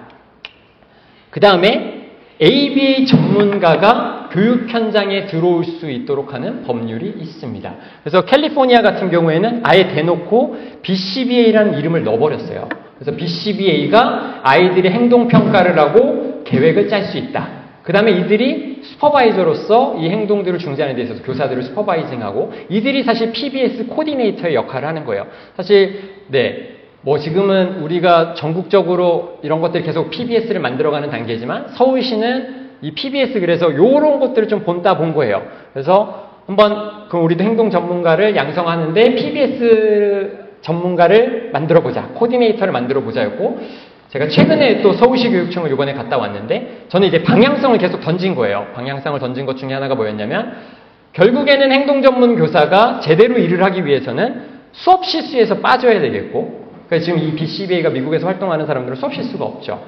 그 다음에 ABA 전문가가 교육 현장에 들어올 수 있도록 하는 법률이 있습니다. 그래서 캘리포니아 같은 경우에는 아예 대놓고 BCBA라는 이름을 넣어버렸어요. 그래서 BCBA가 아이들의 행동평가를 하고 계획을 짤 수 있다. 그 다음에 이들이 슈퍼바이저로서 이 행동들을 중재하는 데 있어서 교사들을 슈퍼바이징하고 이들이 사실 PBS 코디네이터의 역할을 하는 거예요. 사실 네. 지금은 우리가 전국적으로 이런 것들이 계속 PBS를 만들어가는 단계지만 서울시는 이 PBS 그래서 이런 것들을 좀 본 거예요. 그래서 한번 그럼 우리도 행동 전문가를 양성하는데 PBS 전문가를 만들어보자. 코디네이터를 만들어보자였고 제가 최근에 또 서울시 교육청을 이번에 갔다 왔는데 저는 이제 방향성을 계속 던진 거예요. 방향성을 던진 것 중에 하나가 뭐였냐면 결국에는 행동 전문 교사가 제대로 일을 하기 위해서는 수업 실수에서 빠져야 되겠고, 그래서 지금 이 BCBA가 미국에서 활동하는 사람들은 수업 실수가 없죠.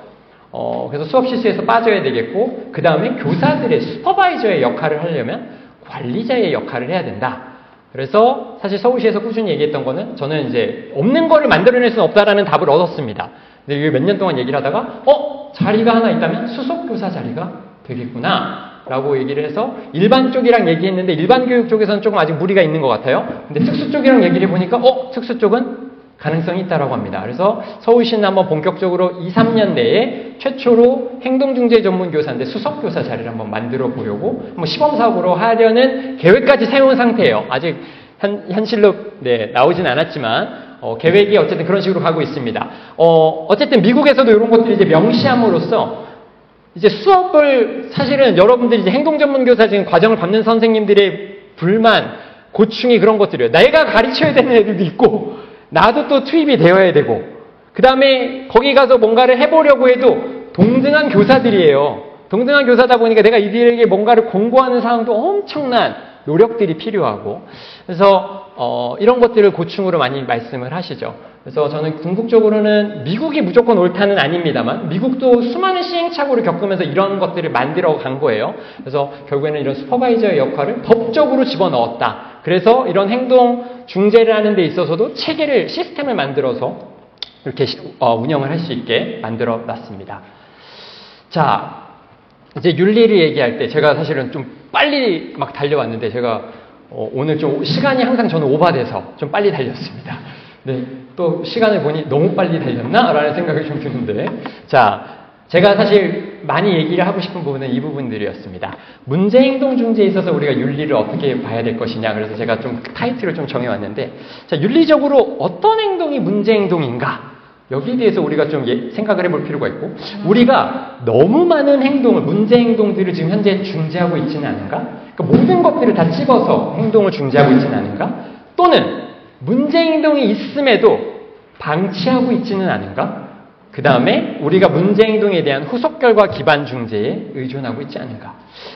그래서 수업 실수에서 빠져야 되겠고, 그 다음에 교사들의 슈퍼바이저의 역할을 하려면 관리자의 역할을 해야 된다. 그래서 사실 서울시에서 꾸준히 얘기했던 거는 저는 이제 없는 거를 만들어낼 수는 없다라는 답을 얻었습니다. 근데 이게 몇 년 동안 얘기를 하다가 자리가 하나 있다면 수석교사 자리가 되겠구나 라고 얘기를 해서 일반 쪽이랑 얘기했는데 일반 교육 쪽에서는 조금 아직 무리가 있는 것 같아요. 근데 특수 쪽이랑 얘기를 해보니까 특수 쪽은 가능성이 있다라고 합니다. 그래서 서울시는 한번 본격적으로 2, 3년 내에 최초로 행동중재 전문 교사인데 수석교사 자리를 한번 만들어 보려고 한번 시범사업으로 하려는 계획까지 세운 상태예요. 아직 현실로 나오진 않았지만 계획이 어쨌든 그런 식으로 가고 있습니다. 어쨌든 미국에서도 이런 것들을 이제 명시함으로써 이제 수업을 사실은 여러분들이 이제 행동전문교사 지금 과정을 밟는 선생님들의 불만, 고충이 그런 것들이에요. 내가 가르쳐야 되는 애들도 있고 나도 또 투입이 되어야 되고 그 다음에 거기 가서 뭔가를 해보려고 해도 동등한 교사들이에요. 동등한 교사다 보니까 내가 이들에게 뭔가를 공고하는 상황도 엄청난 노력들이 필요하고 그래서 이런 것들을 고충으로 많이 말씀을 하시죠. 그래서 저는 궁극적으로는 미국이 무조건 옳다는 아닙니다만 미국도 수많은 시행착오를 겪으면서 이런 것들을 만들어 간 거예요. 그래서 결국에는 이런 슈퍼바이저의 역할을 법적으로 집어넣었다. 그래서 이런 행동 중재를 하는 데 있어서도 체계를 시스템을 만들어서 이렇게 운영을 할 수 있게 만들어 놨습니다. 자, 이제 윤리를 얘기할 때 제가 사실은 좀 빨리 막 달려왔는데 제가 오늘 좀 시간이 항상 저는 오버돼서 좀 빨리 달렸습니다. 네, 또 시간을 보니 너무 빨리 달렸나? 라는 생각이 좀 드는데 자, 제가 사실 많이 얘기를 하고 싶은 부분은 이 부분들이었습니다. 문제행동중재에 있어서 우리가 윤리를 어떻게 봐야 될 것이냐. 그래서 제가 좀 타이틀을 좀 정해왔는데 자, 윤리적으로 어떤 행동이 문제행동인가? 여기에 대해서 우리가 좀 생각을 해볼 필요가 있고 우리가 너무 많은 행동을 문제행동들을 지금 현재 중재하고 있지는 않은가? 그러니까 모든 것들을 다 집어서 행동을 중재하고 있지는 않은가? 또는 문제행동이 있음에도 방치하고 있지는 않은가? 그 다음에 우리가 문제행동에 대한 후속결과 기반 중재에 의존하고 있지 않은가?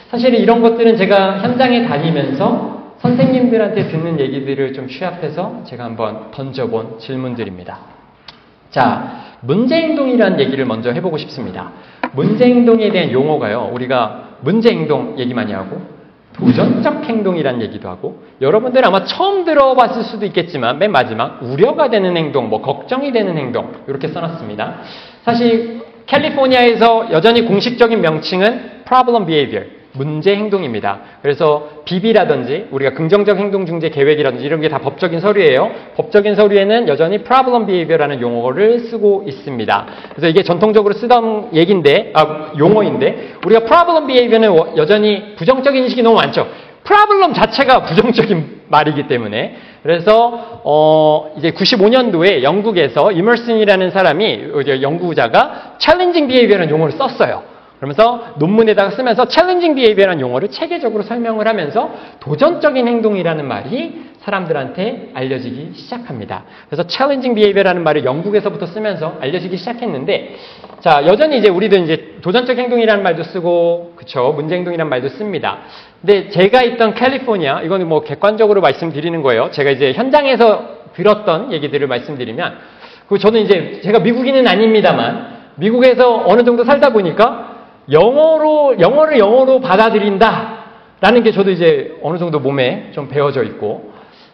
사실 이런 것들은 제가 현장에 다니면서 선생님들한테 듣는 얘기들을 좀 취합해서 제가 한번 던져본 질문들입니다. 자, 문제행동이라는 얘기를 먼저 해보고 싶습니다. 문제행동에 대한 용어가요. 우리가 문제행동 얘기 많이 하고 도전적 행동이라는 얘기도 하고 여러분들 아마 처음 들어봤을 수도 있겠지만 맨 마지막 우려가 되는 행동, 걱정이 되는 행동 이렇게 써놨습니다. 사실 캘리포니아에서 여전히 공식적인 명칭은 problem behavior, 문제 행동입니다. 그래서 BB라든지 우리가 긍정적 행동 중재 계획이라든지 이런 게 다 법적인 서류예요. 법적인 서류에는 여전히 problem behavior라는 용어를 쓰고 있습니다. 그래서 이게 전통적으로 쓰던 용어인데 우리가 problem behavior는 여전히 부정적인 인식이 너무 많죠. problem 자체가 부정적인 말이기 때문에 그래서 이제 95년도에 영국에서 이머슨이라는 사람이 연구자가 challenging behavior라는 용어를 썼어요. 그러면서 논문에다가 쓰면서 챌린징 비헤이비어라는 용어를 체계적으로 설명을 하면서 도전적인 행동이라는 말이 사람들한테 알려지기 시작합니다. 그래서 챌린징 비헤이비어라는 말을 영국에서부터 쓰면서 알려지기 시작했는데 자, 여전히 이제 우리도 이제 도전적 행동이라는 말도 쓰고 그쵸, 문제 행동이라는 말도 씁니다. 근데 제가 있던 캘리포니아, 이거는 객관적으로 말씀드리는 거예요. 제가 이제 현장에서 들었던 얘기들을 말씀드리면 저는 이제 제가 미국인은 아닙니다만 미국에서 어느 정도 살다 보니까 영어를 영어로 받아들인다라는 게 저도 이제 어느 정도 몸에 좀 배어져 있고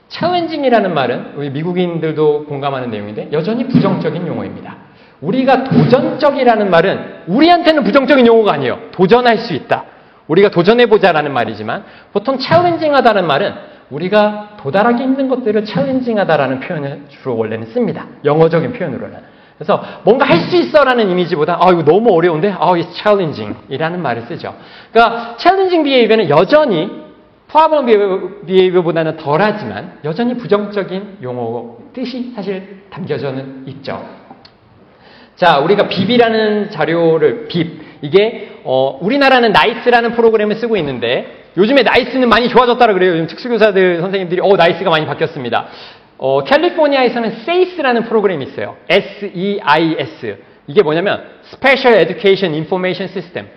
챌린징이라는 말은 우리 미국인들도 공감하는 내용인데 여전히 부정적인 용어입니다. 우리가 도전적이라는 말은 우리한테는 부정적인 용어가 아니에요. 도전할 수 있다. 우리가 도전해보자라는 말이지만 보통 챌린징하다는 말은 우리가 도달하기 힘든 것들을 챌린징하다라는 표현을 주로 원래는 씁니다. 영어적인 표현으로는. 그래서 뭔가 할 수 있어라는 이미지보다 이거 너무 어려운데 it's challenging 이라는 말을 쓰죠. 그러니까 challenging behavior는 여전히 problem behavior보다는 덜하지만 여전히 부정적인 용어 뜻이 사실 담겨져는 있죠. 자, 우리가 BB라는 자료를 이게 우리나라는 나이스라는 프로그램을 쓰고 있는데 요즘에 나이스는 많이 좋아졌다고 그래요. 요즘 특수교사들 선생님들이 나이스가 많이 바뀌었습니다. 캘리포니아에서는 SAIS라는 프로그램이 있어요. SEIS. 이게 뭐냐면 Special Education Information System.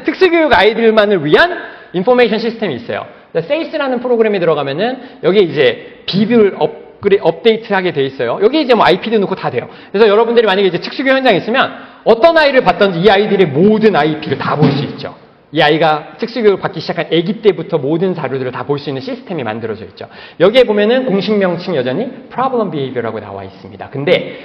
특수교육 아이들만을 위한 인포메이션 시스템이 있어요. SAC라는 프로그램이 들어가면은 여기 이제 비율 업데이트하게 돼 있어요. 여기 이제 뭐 IP도 넣고 다 돼요. 그래서 여러분들이 만약에 이제 특수교육 현장에 있으면 어떤 아이를 봤던지 이 아이들의 모든 IP를 다 볼 수 있죠. 이 아이가 특수교육을 받기 시작한 아기 때부터 모든 자료들을 다 볼 수 있는 시스템이 만들어져 있죠. 여기에 보면은 공식 명칭 여전히 problem behavior라고 나와 있습니다. 근데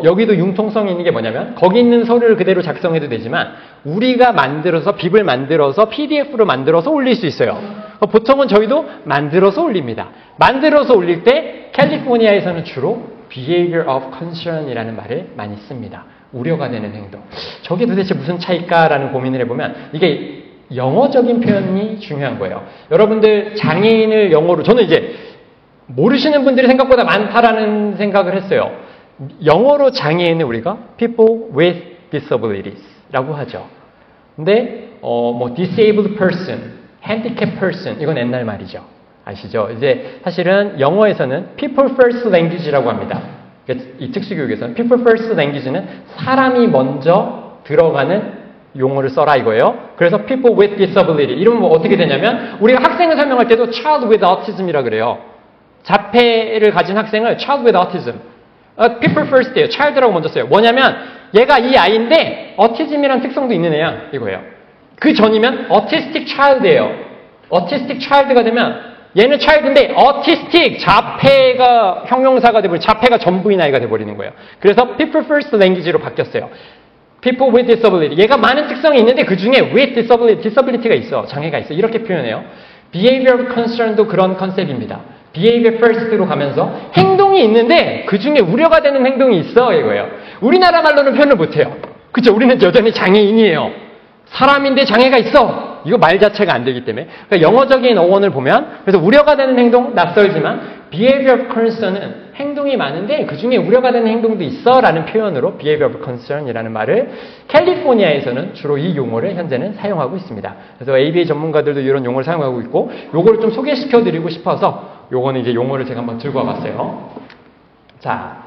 여기도 융통성이 있는 게 뭐냐면 거기 있는 서류를 그대로 작성해도 되지만 우리가 만들어서 빕을 만들어서 PDF로 만들어서 올릴 수 있어요. 보통은 저희도 만들어서 올립니다. 만들어서 올릴 때 캘리포니아에서는 주로 behavior of concern이라는 말을 많이 씁니다. 우려가 되는 행동. 저게 도대체 무슨 차이일까라는 고민을 해보면 이게 영어적인 표현이 중요한 거예요. 여러분들 장애인을 영어로 저는 이제 모르시는 분들이 생각보다 많다라는 생각을 했어요. 영어로 장애인을 우리가 people with disabilities라고 하죠. 근데 뭐 disabled person, handicapped person 이건 옛날 말이죠. 아시죠? 이제 사실은 영어에서는 people first language라고 합니다. 이 특수교육에서는 people first language는 사람이 먼저 들어가는 용어를 써라 이거예요. 그래서 people with disability 이러면 뭐 어떻게 되냐면 우리가 학생을 설명할 때도 child with autism이라 그래요. 자폐를 가진 학생을 child with autism. people first예요. child라고 먼저 써요. 뭐냐면 얘가 이 아이인데 autism이라는 특성도 있는 애야 이거예요. 그 전이면 autistic child예요. autistic child가 되면 얘는 child인데 autistic 자폐가 형용사가 돼버리고 자폐가 전부인 아이가 돼버리는 거예요. 그래서 people first language로 바뀌었어요. people with disability. 얘가 많은 특성이 있는데 그 중에 with disability가 있어. 장애가 있어. 이렇게 표현해요. behavior of concern도 그런 컨셉입니다. behavior first로 가면서 행동이 있는데 그 중에 우려가 되는 행동이 있어 이거예요. 우리나라 말로는 표현을 못해요. 그렇죠? 우리는 여전히 장애인이에요. 사람인데 장애가 있어. 이거 말 자체가 안 되기 때문에. 그러니까 영어적인 어원을 보면 그래서 우려가 되는 행동 낯설지만 behavior of concern은 행동이 많은데 그 중에 우려가 되는 행동도 있어 라는 표현으로 behavior of concern이라는 말을 캘리포니아에서는 주로 이 용어를 현재는 사용하고 있습니다. 그래서 ABA 전문가들도 이런 용어를 사용하고 있고 요거를 좀 소개시켜 드리고 싶어서 요거는 이제 용어를 제가 한번 들고 와봤어요. 자,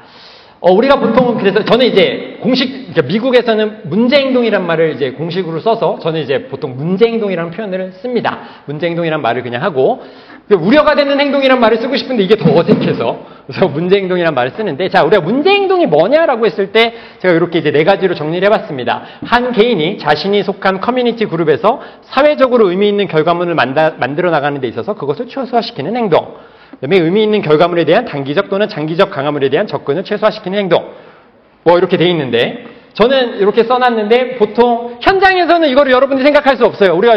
우리가 보통 그래서 저는 이제 공식 그러니까 미국에서는 문제행동이란 말을 이제 공식으로 써서 저는 이제 보통 문제행동이라는 표현을 씁니다. 문제행동이란 말을 그냥 하고 우려가 되는 행동이란 말을 쓰고 싶은데 이게 더 어색해서 그래서 문제행동이란 말을 쓰는데 자 우리가 문제행동이 뭐냐라고 했을 때 제가 이렇게 이제 4가지로 정리를 해봤습니다. 한 개인이 자신이 속한 커뮤니티 그룹에서 사회적으로 의미 있는 결과물을 만들어 나가는 데 있어서 그것을 최소화시키는 행동. 그다음에 의미 있는 결과물에 대한 단기적 또는 장기적 강화물에 대한 접근을 최소화시키는 행동. 뭐 이렇게 돼 있는데 저는 이렇게 써놨는데 보통 현장에서는 이거를 여러분들이 생각할 수 없어요. 우리가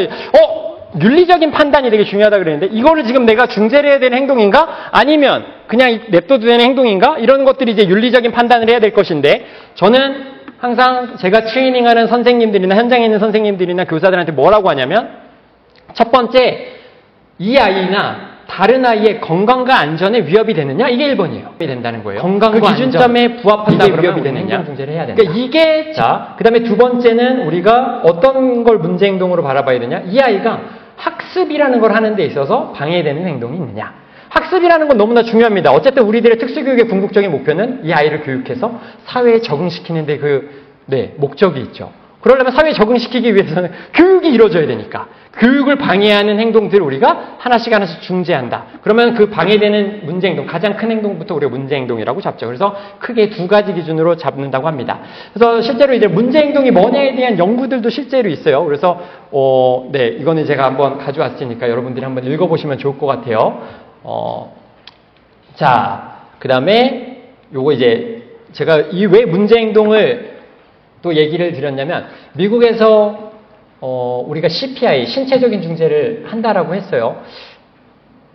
윤리적인 판단이 되게 중요하다 그랬는데 이거를 지금 내가 중재를 해야 되는 행동인가? 아니면 그냥 냅둬도 되는 행동인가? 이런 것들이 이제 윤리적인 판단을 해야 될 것인데 저는 항상 제가 트레이닝하는 선생님들이나 현장에 있는 선생님들이나 교사들한테 뭐라고 하냐면 첫 번째 이 아이나 다른 아이의 건강과 안전에 위협이 되느냐? 이게 1번이에요. 된다는 거예요. 건강과 그 기준점에 부합한다 그러면 위협이 되느냐? 행동중재를 해야 된다. 그러니까 이게 자, 그다음에 두 번째는 우리가 어떤 걸 문제 행동으로 바라봐야 되냐? 이 아이가 학습이라는 걸 하는 데 있어서 방해되는 행동이 있느냐? 학습이라는 건 너무나 중요합니다. 어쨌든 우리들의 특수교육의 궁극적인 목표는 이 아이를 교육해서 사회에 적응시키는 데 목적이 있죠. 그러려면 사회에 적응시키기 위해서는 교육이 이루어져야 되니까 교육을 방해하는 행동들을 우리가 하나씩 중재한다. 그러면 그 방해되는 문제행동, 가장 큰 행동부터 우리가 문제행동이라고 잡죠. 그래서 크게 2가지 기준으로 잡는다고 합니다. 그래서 실제로 이제 문제행동이 뭐냐에 대한 연구들도 실제로 있어요. 그래서 이거는 제가 한번 가져왔으니까 여러분들이 한번 읽어보시면 좋을 것 같아요. 자, 그 다음에 요거 이제 제가 이 왜 문제행동을 또 얘기를 드렸냐면 미국에서 우리가 CPI, 신체적인 중재를 한다라고 했어요.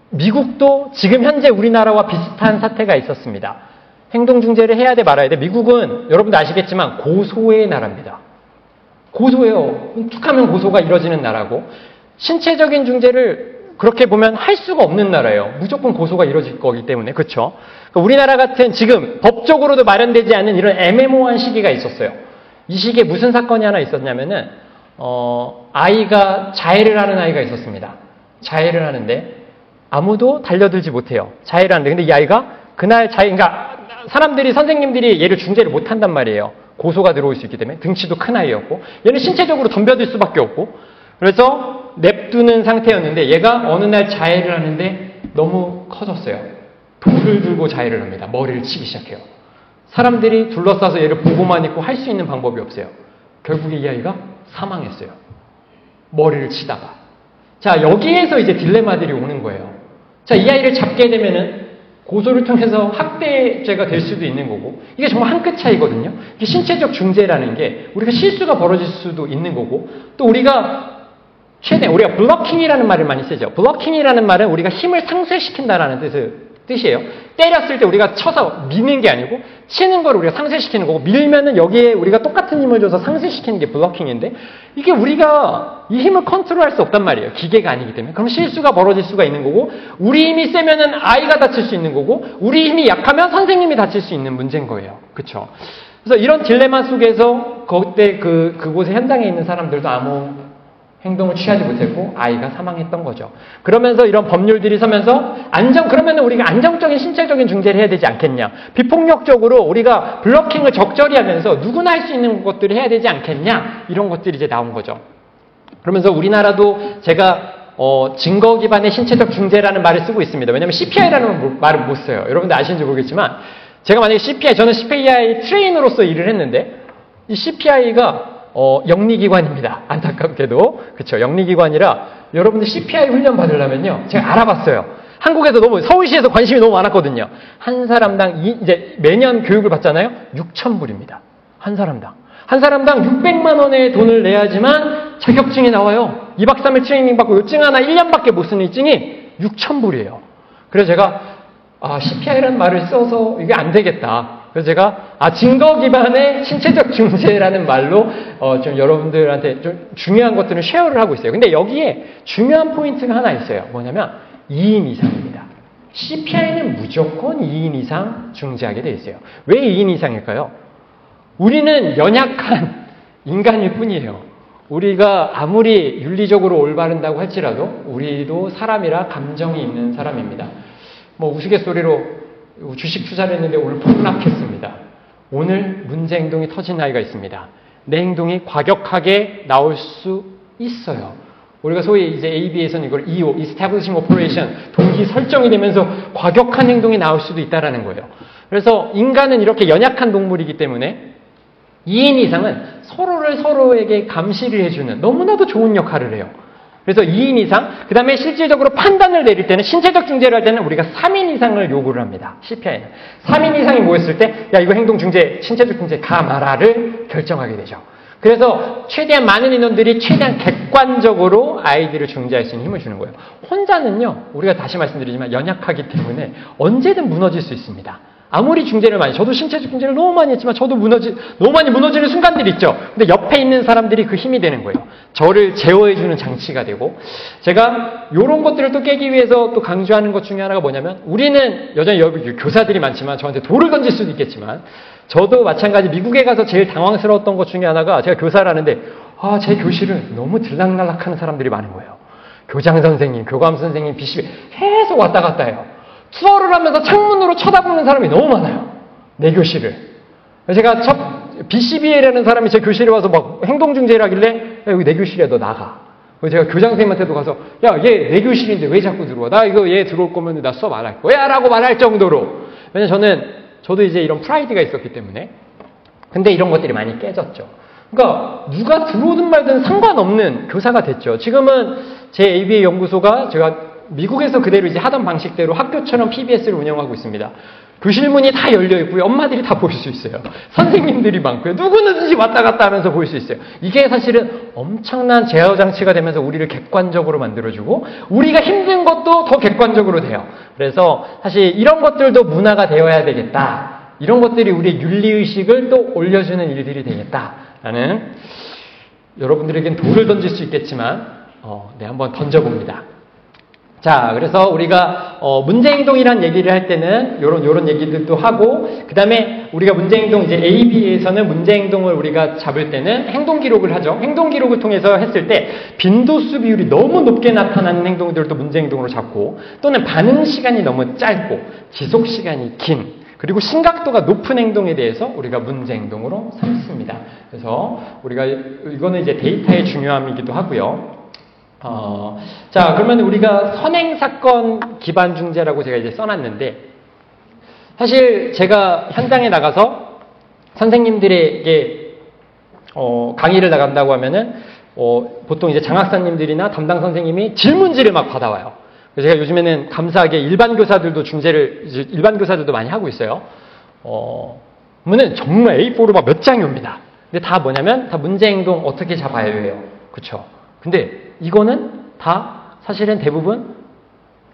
미국도 지금 현재 우리나라와 비슷한 사태가 있었습니다. 행동 중재를 해야 돼 말아야 돼. 미국은 여러분도 아시겠지만 고소의 나라입니다. 고소해요. 툭하면 고소가 이뤄지는 나라고 신체적인 중재를 그렇게 보면 할 수가 없는 나라예요. 무조건 고소가 이뤄질 거기 때문에. 그렇죠? 그러니까 우리나라 같은 지금 법적으로도 마련되지 않은 이런 애매모호한 시기가 있었어요. 이 시기에 무슨 사건이 하나 있었냐면은 아이가 자해를 하는 아이가 있었습니다. 자해를 하는데 아무도 달려들지 못해요. 자해를 하는데 근데 이 아이가 그날 그러니까 사람들이 선생님들이 얘를 중재를 못 한단 말이에요. 고소가 들어올 수 있기 때문에 등치도 큰 아이였고 얘는 신체적으로 덤벼들 수밖에 없고 그래서 냅두는 상태였는데 얘가 어느 날 자해를 하는데 너무 커졌어요. 돌을 들고 자해를 합니다. 머리를 치기 시작해요. 사람들이 둘러싸서 얘를 보고만 있고 할 수 있는 방법이 없어요. 결국에 이 아이가 사망했어요. 머리를 치다가. 자, 여기에서 이제 딜레마들이 오는 거예요. 자, 이 아이를 잡게 되면은 고소를 통해서 학대죄가 될 수도 있는 거고, 이게 정말 한 끗 차이거든요. 이게 신체적 중재라는 게 우리가 실수가 벌어질 수도 있는 거고, 또 우리가 우리가 블러킹이라는 말을 많이 쓰죠. 블러킹이라는 말은 우리가 힘을 상쇄시킨다라는 뜻이에요. 때렸을 때 우리가 쳐서 미는 게 아니고 치는 걸 우리가 상쇄시키는 거고, 밀면은 여기에 우리가 똑같은 힘을 줘서 상쇄시키는 게 블러킹인데, 이게 우리가 이 힘을 컨트롤할 수 없단 말이에요. 기계가 아니기 때문에. 그럼 실수가 벌어질 수가 있는 거고, 우리 힘이 세면은 아이가 다칠 수 있는 거고, 우리 힘이 약하면 선생님이 다칠 수 있는 문제인 거예요. 그렇죠? 그래서 이런 딜레마 속에서 그때 그곳의 현장에 있는 사람들도 아무 행동을 취하지 못했고 아이가 사망했던 거죠. 그러면서 이런 법률들이 서면서 그러면 우리가 안정적인 신체적인 중재를 해야 되지 않겠냐. 비폭력적으로 우리가 블러킹을 적절히 하면서 누구나 할 수 있는 것들을 해야 되지 않겠냐. 이런 것들이 이제 나온 거죠. 그러면서 우리나라도 제가 증거 기반의 신체적 중재라는 말을 쓰고 있습니다. 왜냐하면 CPI라는 말을 못 써요. 여러분들 아시는지 모르겠지만 제가 만약에 저는 CPI 트레이너로서 일을 했는데 이 CPI가 영리기관입니다. 안타깝게도. 그쵸. 영리기관이라 여러분들 CPI 훈련 받으려면요. 제가 알아봤어요. 한국에서 서울시에서 관심이 너무 많았거든요. 한 사람당, 이제 매년 교육을 받잖아요. 6,000불입니다. 한 사람당. 한 사람당 600만 원의 돈을 내야지만 자격증이 나와요. 2박 3일 트레이닝 받고 요 증 하나 1년밖에 못 쓰는 이 증이 6,000불이에요. 그래서 제가, CPI라는 말을 써서 이게 안 되겠다. 그래서 제가 증거 기반의 신체적 중재라는 말로 좀 여러분들한테 좀 중요한 것들은 쉐어를 하고 있어요. 근데 여기에 중요한 포인트가 하나 있어요. 뭐냐면 2인 이상입니다. CPI는 무조건 2인 이상 중재하게 돼 있어요. 왜 2인 이상일까요? 우리는 연약한 인간일 뿐이에요. 우리가 아무리 윤리적으로 올바른다고 할지라도 우리도 사람이라 감정이 있는 사람입니다. 우스갯소리로 주식 투자를 했는데 오늘 폭락했습니다. 오늘 문제 행동이 터진 아이가 있습니다. 내 행동이 과격하게 나올 수 있어요. 우리가 소위 이제 AB에서는 이걸 EO, Establishing Operation, 동기 설정이 되면서 과격한 행동이 나올 수도 있다라는 거예요. 그래서 인간은 이렇게 연약한 동물이기 때문에 2인 이상은 서로에게 감시를 해주는 너무나도 좋은 역할을 해요. 그래서 2인 이상, 그 다음에 실질적으로 판단을 내릴 때는, 신체적 중재를 할 때는 우리가 3인 이상을 요구를 합니다. CPI는. 3인 이상이 모였을 때, 야, 이거 행동 중재, 신체적 중재 가 마라를 결정하게 되죠. 그래서 최대한 많은 인원들이 최대한 객관적으로 아이들을 중재할 수 있는 힘을 주는 거예요. 혼자는요, 우리가 다시 말씀드리지만 연약하기 때문에 언제든 무너질 수 있습니다. 아무리 중재를 저도 신체적 중재를 너무 많이 했지만 저도 너무 많이 무너지는 순간들이 있죠. 근데 옆에 있는 사람들이 그 힘이 되는 거예요. 저를 제어해주는 장치가 되고, 제가 이런 것들을 또 깨기 위해서 또 강조하는 것 중에 하나가 뭐냐면, 우리는 여전히 여기 교사들이 많지만 저한테 돌을 던질 수도 있겠지만, 저도 마찬가지 미국에 가서 제일 당황스러웠던 것 중에 하나가, 제가 교사를 하는데 제 교실은 너무 들락날락하는 사람들이 많은 거예요. 교장 선생님, 교감 선생님, 비시비 계속 왔다 갔다 해요. 수업을 하면서 창문으로 쳐다보는 사람이 너무 많아요. 내 교실을. 제가 BCBA라는 사람이 제 교실에 와서 막 행동중재를 하길래, 야, 여기 내 교실이야, 너 나가. 그래서 제가 교장 선생님한테도 가서, 야, 얘 내 교실인데 왜 자꾸 들어와? 나 이거 얘 들어올 거면 나 수업 안 할 거야 라고 말할 정도로. 왜냐면 저도 이제 이런 프라이드가 있었기 때문에. 근데 이런 것들이 많이 깨졌죠. 그러니까 누가 들어오든 말든 상관없는 교사가 됐죠. 지금은 제 ABA 연구소가 제가 미국에서 그대로 이제 하던 방식대로 학교처럼 PBS를 운영하고 있습니다. 교실 문이 다 열려 있고요. 엄마들이 다 볼 수 있어요. 선생님들이 많고요. 누구든지 왔다 갔다 하면서 볼 수 있어요. 이게 사실은 엄청난 제어 장치가 되면서 우리를 객관적으로 만들어주고, 우리가 힘든 것도 더 객관적으로 돼요. 그래서 사실 이런 것들도 문화가 되어야 되겠다. 이런 것들이 우리의 윤리의식을 또 올려주는 일들이 되겠다라는, 여러분들에겐 돌을 던질 수 있겠지만 한번 던져봅니다. 자, 그래서 우리가 문제행동이란 얘기를 할 때는 요런 얘기들도 하고, 그 다음에 우리가 문제행동, 이제 AB에서는 문제행동을 우리가 잡을 때는 행동기록을 하죠. 행동기록을 통해서 했을 때 빈도수 비율이 너무 높게 나타나는 행동들도 문제행동으로 잡고, 또는 반응 시간이 너무 짧고 지속 시간이 긴, 그리고 심각도가 높은 행동에 대해서 우리가 문제행동으로 삼습니다. 그래서 우리가 이거는 이제 데이터의 중요함이기도 하고요. 자, 그러면 우리가 선행사건 기반 중재라고 제가 이제 써놨는데, 사실 제가 현장에 나가서 선생님들에게 강의를 나간다고 하면은 보통 이제 장학사님들이나 담당 선생님이 질문지를 막 받아와요. 그래서 제가 요즘에는 감사하게 일반 교사들도 많이 하고 있어요. 그러면은 정말 A4로 막 몇 장이 옵니다. 근데 다 뭐냐면 다 문제행동 어떻게 잡아야 해요. 그쵸? 근데 이거는 다 사실은 대부분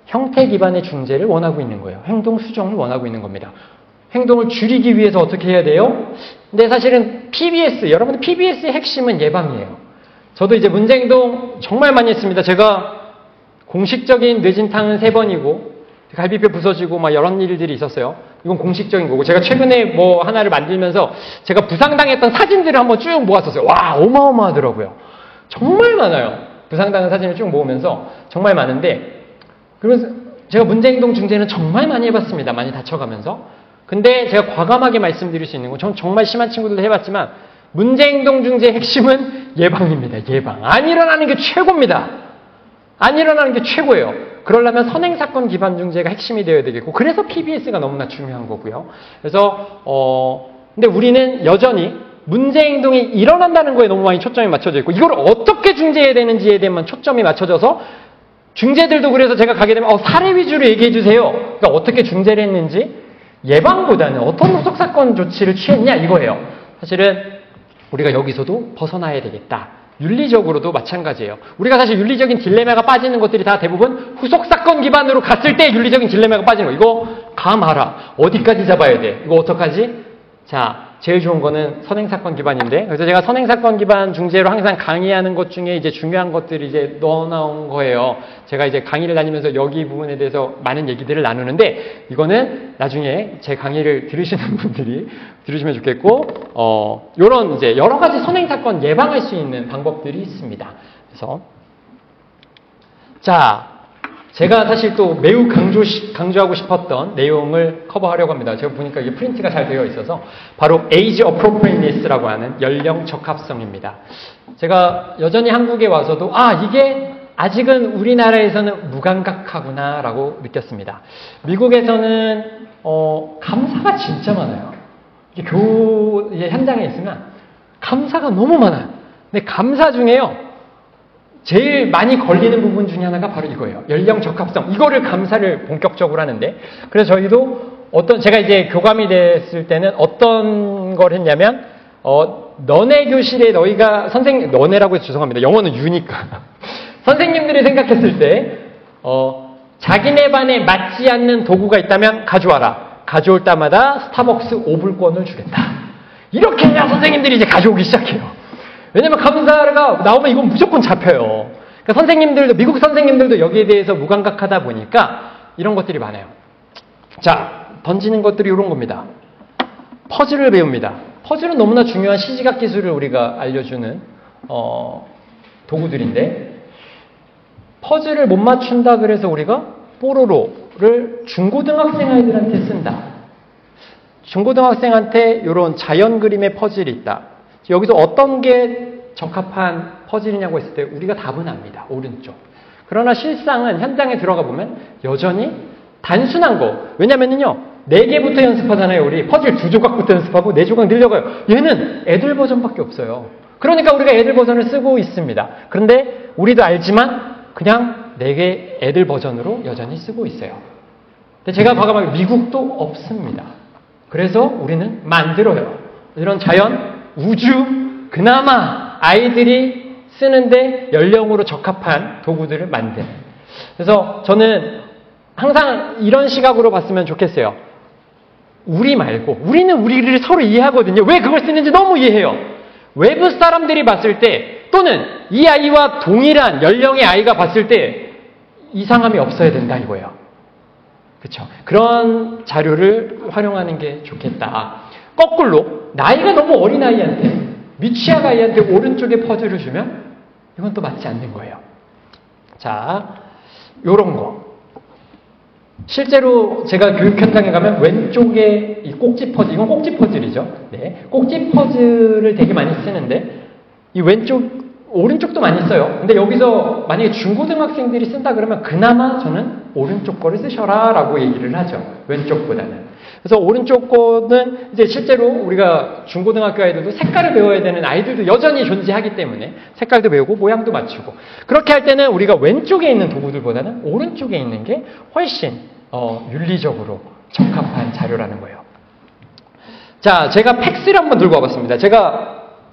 형태 기반의 중재를 원하고 있는 거예요. 행동 수정을 원하고 있는 겁니다. 행동을 줄이기 위해서 어떻게 해야 돼요? 근데 사실은 여러분들 PBS의 핵심은 예방이에요. 저도 이제 문제행동 정말 많이 했습니다. 제가 공식적인 늦은 탕은 3번이고 갈비뼈 부서지고 막 이런 일들이 있었어요. 이건 공식적인 거고, 제가 최근에 뭐 하나를 만들면서 제가 부상당했던 사진들을 한번 쭉 모았었어요. 와, 어마어마하더라고요. 정말 많아요. 부상당한 사진을 쭉 모으면서 정말 많은데, 그러면서 제가 문제행동 중재는 정말 많이 해봤습니다. 많이 다쳐가면서. 근데 제가 과감하게 말씀드릴 수 있는 건, 전 정말 심한 친구들도 해봤지만 문제행동 중재의 핵심은 예방입니다. 예방. 안 일어나는 게 최고입니다. 안 일어나는 게 최고예요. 그러려면 선행사건 기반 중재가 핵심이 되어야 되겠고, 그래서 PBS가 너무나 중요한 거고요. 그래서 근데 우리는 여전히 문제행동이 일어난다는 거에 너무 많이 초점이 맞춰져 있고, 이걸 어떻게 중재해야 되는지에 대해만 초점이 맞춰져서, 중재들도 그래서 제가 가게 되면 사례 위주로 얘기해 주세요. 그러니까 어떻게 중재를 했는지, 예방보다는 어떤 후속사건 조치를 취했냐 이거예요. 사실은 우리가 여기서도 벗어나야 되겠다. 윤리적으로도 마찬가지예요. 우리가 사실 윤리적인 딜레마가 빠지는 것들이 다 대부분 후속사건 기반으로 갔을 때 윤리적인 딜레마가 빠지는 거. 이거 감하라. 어디까지 잡아야 돼? 이거 어떡하지? 자, 제일 좋은 거는 선행사건 기반인데, 그래서 제가 선행사건 기반 중재로 항상 강의하는 것 중에 이제 중요한 것들이 이제 넣어놓은 거예요. 제가 이제 강의를 다니면서 여기 부분에 대해서 많은 얘기들을 나누는데, 이거는 나중에 제 강의를 들으시는 분들이 들으시면 좋겠고, 요런 이제 여러 가지 선행사건 예방할 수 있는 방법들이 있습니다. 그래서, 자, 제가 사실 또 매우 강조하고 싶었던 내용을 커버하려고 합니다. 제가 보니까 이게 프린트가 잘 되어 있어서 바로 Age Appropriateness라고 하는 연령 적합성입니다. 제가 여전히 한국에 와서도 이게 아직은 우리나라에서는 무감각하구나라고 느꼈습니다. 미국에서는 감사가 진짜 많아요. 이게 현장에 있으면 감사가 너무 많아요. 근데 감사 중에요, 제일 많이 걸리는 부분 중에 하나가 바로 이거예요. 연령 적합성. 이거를 감사를 본격적으로 하는데, 그래서 저희도 제가 이제 교감이 됐을 때는 어떤 걸 했냐면, 너네 교실에 너네라고 해서 죄송합니다. 영어는 유니까. 선생님들이 생각했을 때, 자기네 반에 맞지 않는 도구가 있다면 가져와라. 가져올 때마다 스타벅스 5불권을 주겠다. 이렇게 해야 선생님들이 이제 가져오기 시작해요. 왜냐면 감사가 나오면 이건 무조건 잡혀요. 그러니까 선생님들도, 미국 선생님들도 여기에 대해서 무감각하다 보니까 이런 것들이 많아요. 자, 던지는 것들이 이런 겁니다. 퍼즐을 배웁니다. 퍼즐은 너무나 중요한 시지각 기술을 우리가 알려주는 도구들인데, 퍼즐을 못 맞춘다 그래서 우리가 뽀로로를 중고등학생 아이들한테 쓴다. 중고등학생한테 이런 자연 그림의 퍼즐이 있다. 여기서 어떤 게 적합한 퍼즐이냐고 했을 때 우리가 답은 압니다. 오른쪽. 그러나 실상은 현장에 들어가 보면 여전히 단순한 거. 왜냐면은요, 4개부터 연습하잖아요. 우리 퍼즐 2조각부터 연습하고 4조각 늘려가요. 얘는 애들 버전밖에 없어요. 그러니까 우리가 애들 버전을 쓰고 있습니다. 그런데 우리도 알지만 그냥 4개 애들 버전으로 여전히 쓰고 있어요. 근데 제가 과감하게 미국도 없습니다. 그래서 우리는 만들어요. 이런 자연, 우주, 그나마 아이들이 쓰는데 연령으로 적합한 도구들을 만드는. 그래서 저는 항상 이런 시각으로 봤으면 좋겠어요. 우리 말고, 우리는 우리를 서로 이해하거든요. 왜 그걸 쓰는지 너무 이해해요. 외부 사람들이 봤을 때, 또는 이 아이와 동일한 연령의 아이가 봤을 때 이상함이 없어야 된다 이거예요. 그렇죠? 그런 자료를 활용하는 게 좋겠다. 거꾸로 나이가 너무 어린 아이한테, 미취학 아이한테 오른쪽에 퍼즐을 주면 이건 또 맞지 않는 거예요. 자, 요런 거. 실제로 제가 교육 현장에 가면 왼쪽에 이 꼭지 퍼즐, 이건 꼭지 퍼즐이죠. 네, 꼭지 퍼즐을 되게 많이 쓰는데 이 왼쪽 오른쪽도 많이 써요. 근데 여기서 만약에 중고등학생들이 쓴다 그러면 그나마 저는 오른쪽 거를 쓰셔라 라고 얘기를 하죠. 왼쪽보다는. 그래서 오른쪽 거는 이제 실제로 우리가 중고등학교 아이들도 색깔을 배워야 되는 아이들도 여전히 존재하기 때문에 색깔도 배우고 모양도 맞추고 그렇게 할 때는 우리가 왼쪽에 있는 도구들보다는 오른쪽에 있는 게 훨씬 윤리적으로 적합한 자료라는 거예요. 자, 제가 팩스를 한번 들고 와봤습니다.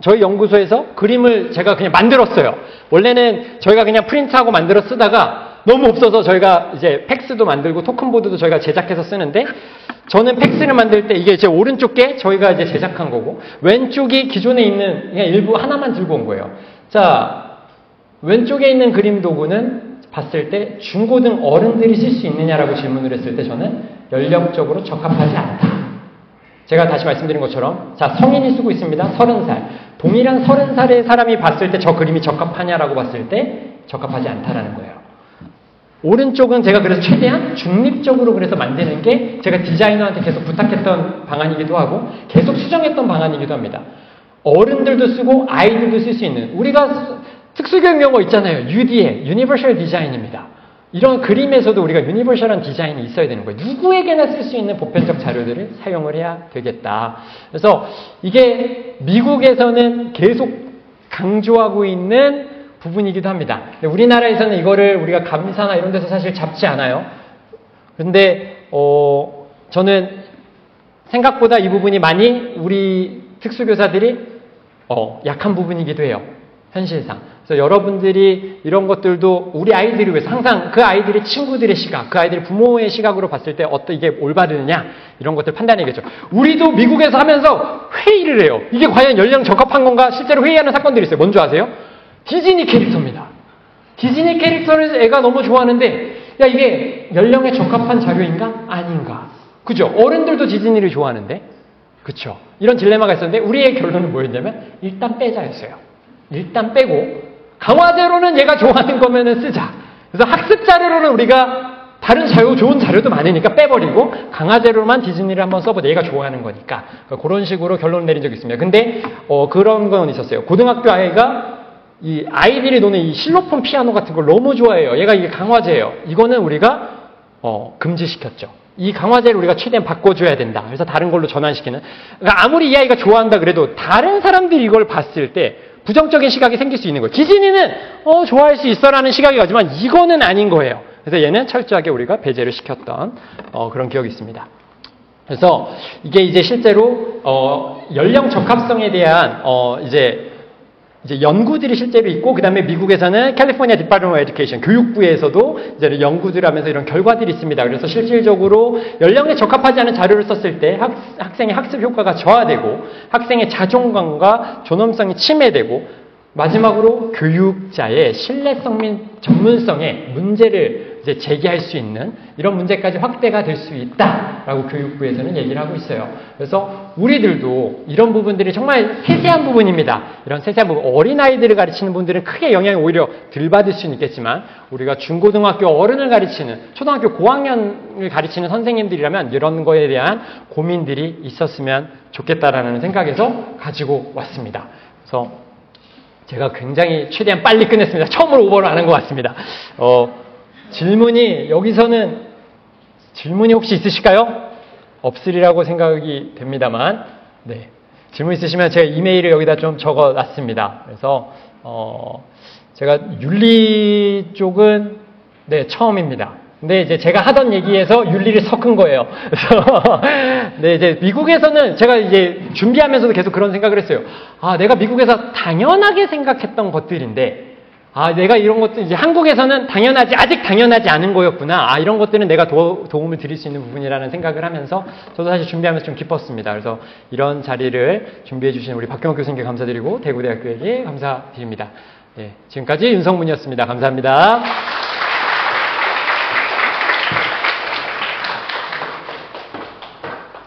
저희 연구소에서 그림을 제가 그냥 만들었어요. 원래는 저희가 그냥 프린트하고 만들어 쓰다가 너무 없어서 저희가 이제 팩스도 만들고 토큰보드도 저희가 제작해서 쓰는데 저는 팩스를 만들 때 이게 제 오른쪽 게 저희가 이제 제작한 거고 왼쪽이 기존에 있는 그냥 일부 하나만 들고 온 거예요. 자, 왼쪽에 있는 그림 도구는 봤을 때 중고등 어른들이 쓸 수 있느냐라고 질문을 했을 때 저는 연령적으로 적합하지 않다. 제가 다시 말씀드린 것처럼 자, 성인이 쓰고 있습니다. 30살. 동일한 30살의 사람이 봤을 때 저 그림이 적합하냐라고 봤을 때 적합하지 않다라는 거예요. 오른쪽은 제가 그래서 최대한 중립적으로 그래서 만드는 게 제가 디자이너한테 계속 부탁했던 방안이기도 하고 계속 수정했던 방안이기도 합니다. 어른들도 쓰고 아이들도 쓸 수 있는 우리가 특수교육 용어 있잖아요. UDA, Universal Design입니다. 이런 그림에서도 우리가 유니버셜한 디자인이 있어야 되는 거예요. 누구에게나 쓸 수 있는 보편적 자료들을 사용을 해야 되겠다. 그래서 이게 미국에서는 계속 강조하고 있는 부분이기도 합니다. 우리나라에서는 이거를 우리가 감사나 이런 데서 사실 잡지 않아요. 그런데 저는 생각보다 이 부분이 많이 우리 특수교사들이 약한 부분이기도 해요. 현실상. 그래서 여러분들이 이런 것들도 우리 아이들을 위해서 항상 그 아이들의 친구들의 시각, 그 아이들의 부모의 시각으로 봤을 때 이게 올바르느냐 이런 것들 판단해야겠죠. 우리도 미국에서 하면서 회의를 해요. 이게 과연 연령 적합한 건가? 실제로 회의하는 사건들이 있어요. 뭔지 아세요? 디즈니 캐릭터입니다. 디즈니 캐릭터를 애가 너무 좋아하는데 야 이게 연령에 적합한 자료인가? 아닌가? 그죠? 어른들도 디즈니를 좋아하는데 그쵸? 이런 딜레마가 있었는데 우리의 결론은 뭐였냐면 일단 빼자였어요. 일단 빼고 강화제로는 얘가 좋아하는 거면은 쓰자. 그래서 학습 자료로는 우리가 다른 좋은 자료도 많으니까 빼버리고 강화제로만 디즈니를 한번 써보자. 얘가 좋아하는 거니까. 그런 식으로 결론을 내린 적이 있습니다. 근데 그런 건 있었어요. 고등학교 아이가 이 아이들이 노는 이 실로폰 피아노 같은 걸 너무 좋아해요. 얘가 이게 강화제예요. 이거는 우리가 금지시켰죠. 이 강화제를 우리가 최대한 바꿔줘야 된다. 그래서 다른 걸로 전환시키는. 그러니까 아무리 이 아이가 좋아한다 그래도 다른 사람들이 이걸 봤을 때 부정적인 시각이 생길 수 있는 거예요. 디즈니는 좋아할 수 있어라는 시각이 가지만 이거는 아닌 거예요. 그래서 얘는 철저하게 우리가 배제를 시켰던 그런 기억이 있습니다. 그래서 이게 실제로 연령 적합성에 대한 이제 연구들이 실제로 있고 그다음에 미국에서는 캘리포니아 디파트먼트 오브 에듀케이션 교육부에서도 이제 연구들을 하면서 이런 결과들이 있습니다. 그래서 실질적으로 연령에 적합하지 않은 자료를 썼을 때 학생의 학습 효과가 저하되고 학생의 자존감과 존엄성이 침해되고 마지막으로 교육자의 신뢰성 및 전문성에 문제를 이제 제기할 수 있는 이런 문제까지 확대가 될 수 있다라고 교육부에서는 얘기를 하고 있어요. 그래서 우리들도 이런 부분들이 정말 세세한 부분입니다. 이런 세세한 부분, 어린아이들을 가르치는 분들은 크게 영향을 오히려 덜 받을 수는 있겠지만 우리가 중고등학교 어른을 가르치는 초등학교 고학년을 가르치는 선생님들이라면 이런 거에 대한 고민들이 있었으면 좋겠다라는 생각에서 가지고 왔습니다. 그래서 제가 굉장히 최대한 빨리 끝냈습니다. 처음으로 오버를 안 한 것 같습니다. 여기서는 질문이 혹시 있으실까요? 없으리라고 생각이 됩니다만, 네. 질문 있으시면 제가 이메일을 여기다 좀 적어 놨습니다. 그래서, 제가 윤리 쪽은, 네, 처음입니다. 근데 이제 제가 하던 얘기에서 윤리를 섞은 거예요. 그래서, 네, 이제 미국에서는 제가 이제 준비하면서도 계속 그런 생각을 했어요. 내가 미국에서 당연하게 생각했던 것들인데, 내가 이런 것들, 이제 한국에서는 아직 당연하지 않은 거였구나. 이런 것들은 내가 도움을 드릴 수 있는 부분이라는 생각을 하면서 저도 사실 준비하면서 좀 기뻤습니다. 그래서 이런 자리를 준비해주신 우리 박경옥 교수님께 감사드리고 대구대학교에게 감사드립니다. 네, 지금까지 윤성문이었습니다. 감사합니다.